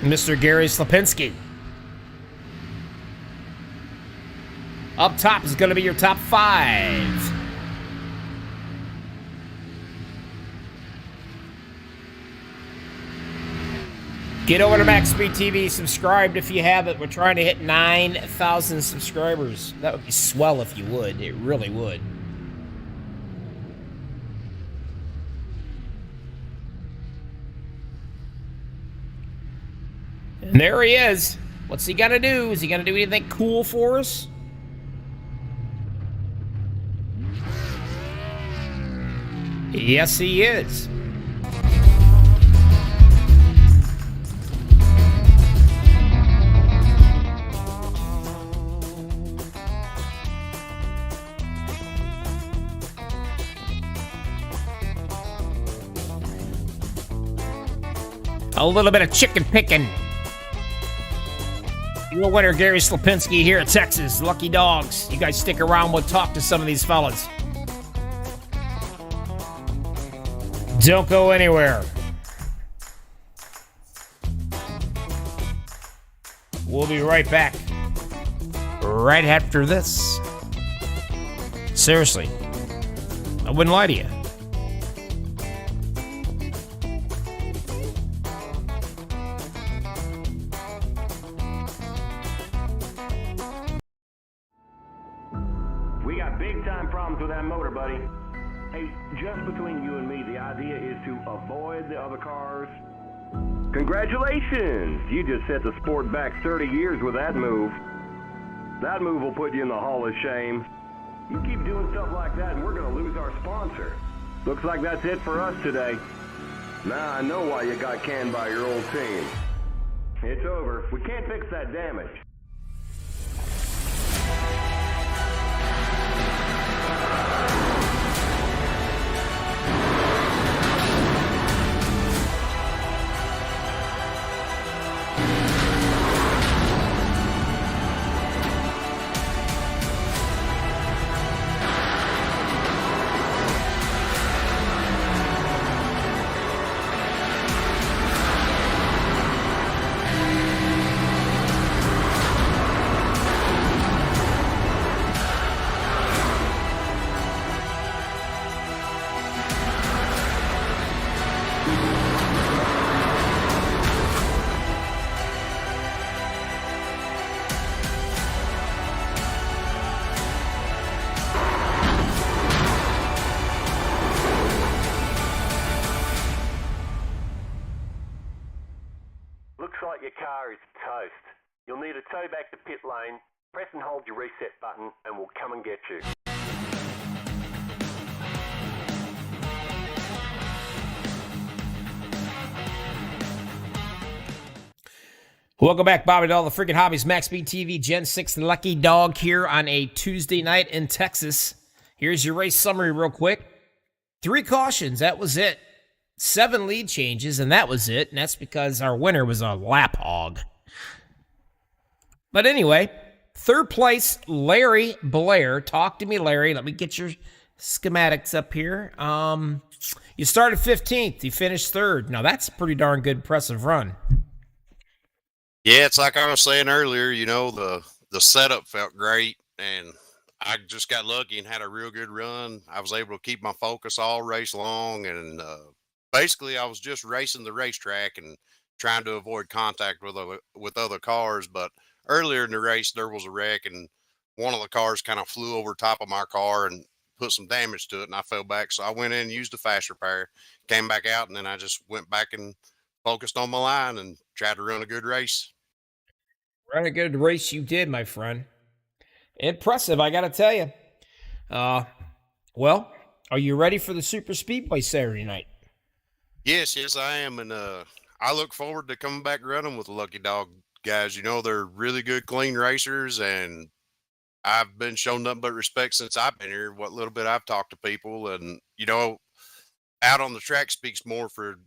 Mr. Gary Lipinski. Up top is going to be your top 5. Get over to MaxspeedTV, subscribe if you haven't. We're trying to hit 9,000 subscribers. That would be swell if you would. It really would. And there he is. What's he gonna do? Is he gonna do anything cool for us? Yes, he is. A little bit of chicken picking. Your winner, Gary Lipinski, here at Texas. Lucky Dogs. You guys stick around. We'll talk to some of these fellas. Don't go anywhere. We'll be right back. Right after this. Seriously. I wouldn't lie to you. We got big time problems with that motor, buddy. Hey, just between you and me, the idea is to avoid the other cars. Congratulations! You just set the sport back 30 years with that move. That move will put you in the Hall of Shame. You keep doing stuff like that and we're gonna lose our sponsor. Looks like that's it for us today. Now I know why you got canned by your old team. It's over. We can't fix that damage. Looks like your car is toast. You'll need a tow back to pit lane. Press and hold your reset button and we'll come and get you. Welcome back, Bobby to all the freaking hobbies. MaxspeedTV Gen 6 Lucky Dog here on a Tuesday night in Texas. Here's your race summary real quick. 3 cautions, that was it. 7 lead changes, and that was it. And that's because our winner was a lap hog. But anyway, 3rd place, Larry Blair. Talk to me, Larry. Let me get your schematics up here. You started 15th. You finished 3rd. Now, that's a pretty darn good, impressive run. Yeah, it's like I was saying earlier, you know, the setup felt great, and I just got lucky and had a real good run. I was able to keep my focus all race long, and basically I was just racing the racetrack and trying to avoid contact with other cars. But earlier in the race, there was a wreck, and one of the cars kind of flew over top of my car and put some damage to it, and I fell back. So I went in and used a fast repair, came back out, and then I just went back and focused on my line and tried to run a good race. Run a good race you did, my friend. Impressive, I got to tell you. Well, are you ready for the Super Speedway Saturday night? Yes, I am, and I look forward to coming back running with the Lucky Dog guys. You know, they're really good, clean racers, and I've been shown nothing but respect since I've been here. What little bit I've talked to people, and you know, out on the track speaks more for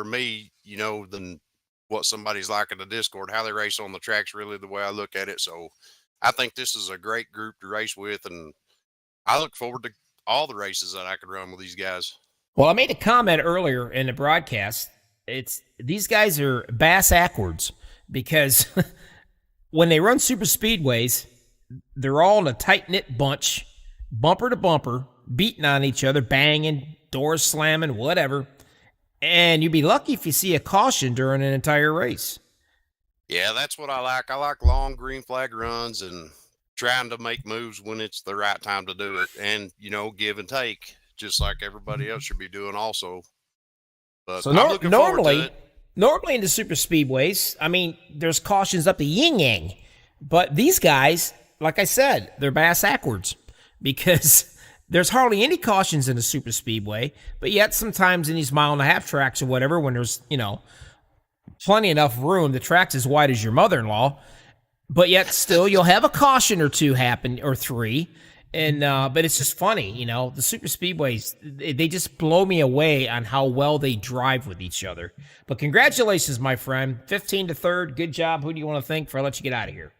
me, you know, than what somebody's like in the Discord. How they race on the track's really the way I look at it. So I think this is a great group to race with, and I look forward to all the races that I could run with these guys. Well, I made a comment earlier in the broadcast. These guys are bass backwards because when they run super speedways, they're all in a tight-knit bunch, bumper to bumper, beating on each other, banging, doors slamming, whatever. And you'd be lucky if you see a caution during an entire race. Yeah, that's what I like. I like long green flag runs and trying to make moves when it's the right time to do it, and, you know, give and take, just like everybody else should be doing also. But so I'm looking forward to it. Normally in the super speedways, I mean, there's cautions up the yin-yang. But these guys, like I said, they're bass backwards because there's hardly any cautions in a super speedway, but yet sometimes in these 1.5-mile tracks or whatever, when there's, you know, plenty enough room, the track's as wide as your mother-in-law, but yet still you'll have a caution or two happen, or 3, and but it's just funny, you know, the super speedways, they just blow me away on how well they drive with each other. But congratulations, my friend, 15 to 3rd, good job. Who do you want to thank for letting you get out of here?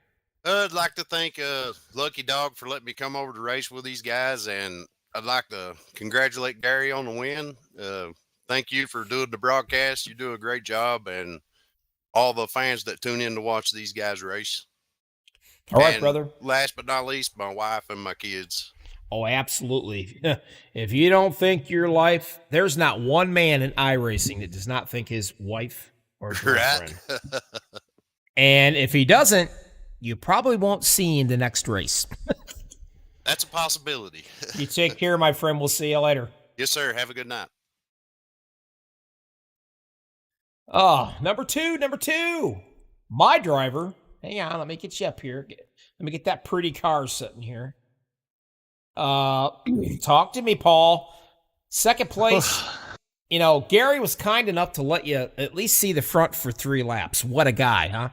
I'd like to thank Lucky Dog for letting me come over to race with these guys, and I'd like to congratulate Gary on the win. thank you for doing the broadcast. You do a great job, and all the fans that tune in to watch these guys race. All right, And brother. last but not least, my wife and my kids. Oh, absolutely. If you don't think your life, there's not one man in iRacing that does not think his wife or girlfriend. Right? And if he doesn't, you probably won't see him the next race. That's a possibility. You take care, my friend. We'll see you later. Yes, sir. Have a good night. Oh, number two. My driver. Hang on, let me get you up here. Let me get that pretty car sitting here. Talk to me, Paul. Second place. You know, Gary was kind enough to let you at least see the front for 3 laps. What a guy, huh?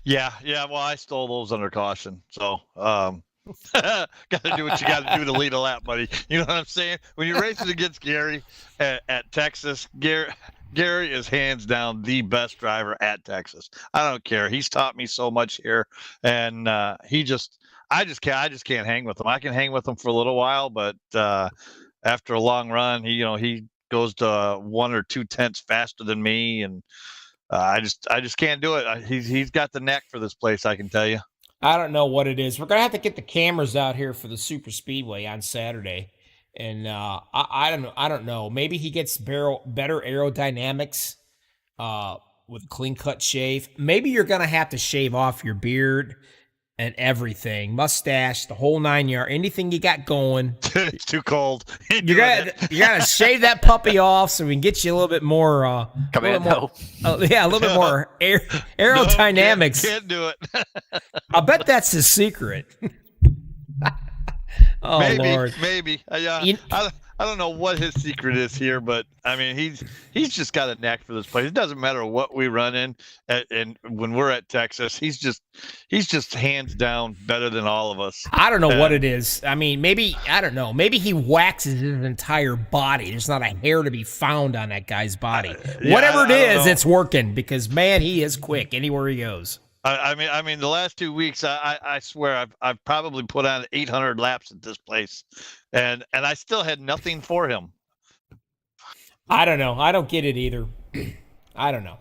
Yeah. Well, I stole those under caution. So, got to do what you got to do to lead a lap, buddy. You know what I'm saying? When you're racing against Gary at Texas, Gary is hands down the best driver at Texas. I don't care. He's taught me so much here, and I just can't hang with him. I can hang with him for a little while, but after a long run, he goes to 1 or 2 tenths faster than me, and I just can't do it. He's got the neck for this place, I can tell you. I don't know what it is. We're gonna have to get the cameras out here for the Super Speedway on Saturday, and I don't know. Maybe he gets better aerodynamics with a clean cut shave. Maybe you're gonna have to shave off your beard and everything, mustache, the whole 9 yards, anything you got going. It's too cold. You gotta shave that puppy off so we can get you a little bit more. A little bit more aerodynamics. No, can't do it. I bet that's his secret. Oh, maybe, Lord. maybe. I don't know what his secret is here, but I mean, he's just got a knack for this place. It doesn't matter what we run in, and when we're at Texas, he's just hands down better than all of us. I don't know what it is. I mean, I don't know. Maybe he waxes his entire body. There's not a hair to be found on that guy's body. Whatever it is, it's working because, man, he is quick anywhere he goes. I mean, the last 2 weeks, I swear I've probably put on 800 laps at this place, and I still had nothing for him. I don't know. I don't get it either. I don't know.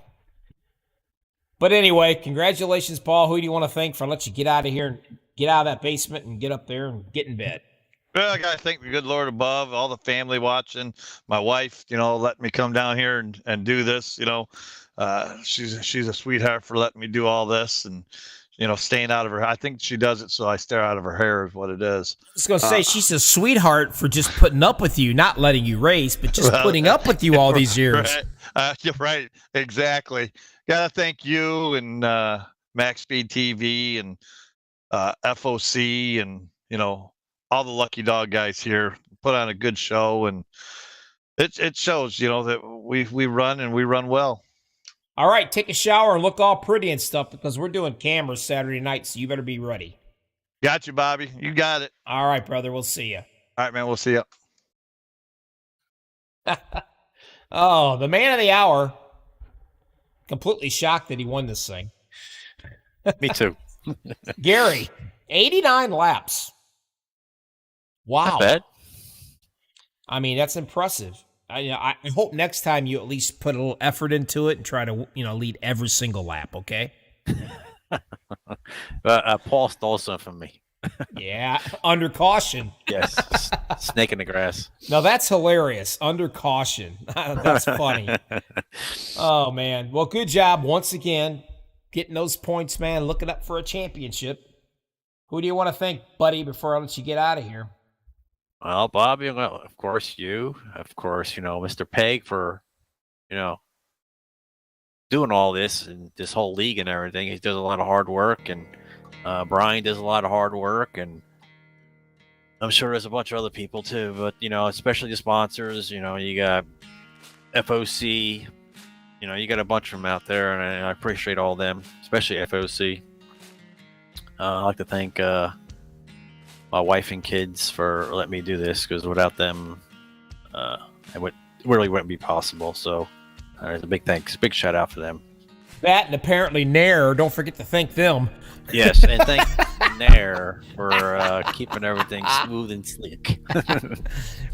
But anyway, congratulations, Paul. Who do you want to thank for letting you get out of here and get out of that basement and get up there and get in bed? Well, I gotta thank the good Lord above, all the family watching, my wife, letting me come down here and do this. She's a sweetheart for letting me do all this and staying out of her. I think she does it so I stay out of her hair is what it is. I was gonna say she's a sweetheart for just putting up with you, not letting you race, but just putting up with you all these years. Right, right, exactly. Gotta thank you and MaxspeedTV and FOC and all the Lucky Dog guys here put on a good show, and it shows that we run and we run well. All right, take a shower and look all pretty and stuff because we're doing cameras Saturday night, so you better be ready. Got you, Bobby. You got it. All right, brother. We'll see you. All right, man. We'll see you. Oh, the man of the hour. Completely shocked that he won this thing. Me too. Gary, 89 laps. Wow. Not bad. I mean, that's impressive. I hope next time you at least put a little effort into it and try to, lead every single lap, okay? Paul stole some from me. Yeah, under caution. Yes, snake in the grass. Now, that's hilarious. Under caution. That's funny. Oh, man. Well, good job once again getting those points, man, looking up for a championship. Who do you want to thank, buddy, before I let you get out of here? Well, Bobby, of course you. Of course, Mr. Peg for, doing all this and this whole league and everything. He does a lot of hard work, and Brian does a lot of hard work, and I'm sure there's a bunch of other people too. But especially the sponsors. You got FOC. You got a bunch of them out there, and I appreciate all of them, especially FOC. I'd like to thank my wife and kids for letting me do this, because without them, it really wouldn't be possible. So there's a big thanks, big shout out for them. That and apparently Nair. Don't forget to thank them. Yes, and Nair for keeping everything smooth and slick.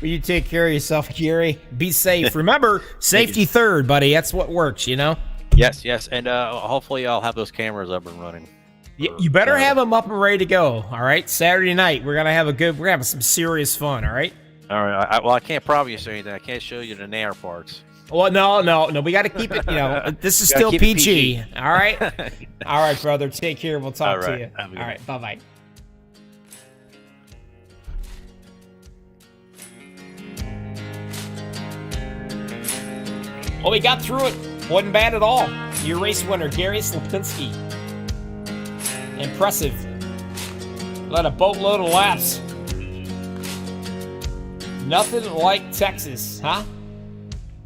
Will you take care of yourself, Gary? Be safe. Remember, safety third, buddy. That's what works, you know? Yes, and hopefully I'll have those cameras up and running. You better have them up and ready to go, all right? Saturday night, we're going to have some serious fun, all right? All right. Well, I can't promise you anything. I can't show you the Nair parts. Well, no. We got to keep it, this is still PG, all right? All right, brother. Take care. We'll talk to you. All right, bye-bye. Well, we got through it. Wasn't bad at all. Your race winner, Gary Slapinski. Impressive. Led a boatload of laps. Nothing like Texas, huh?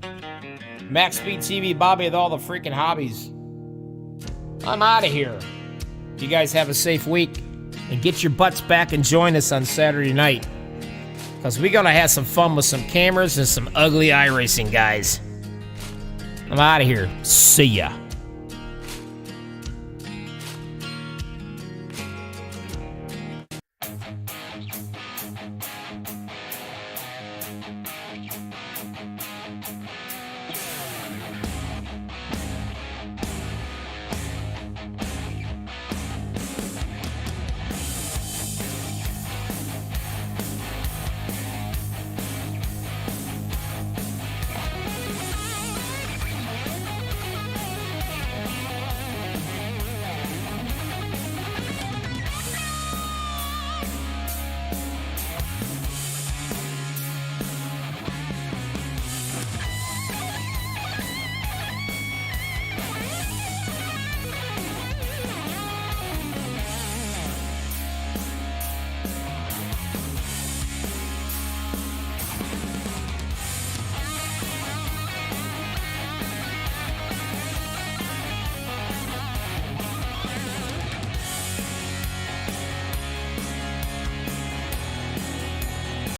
MaxspeedTV, Bobby with all the freaking hobbies. I'm out of here. You guys have a safe week. And get your butts back and join us on Saturday night. Because we're going to have some fun with some cameras and some ugly iRacing guys. I'm out of here. See ya.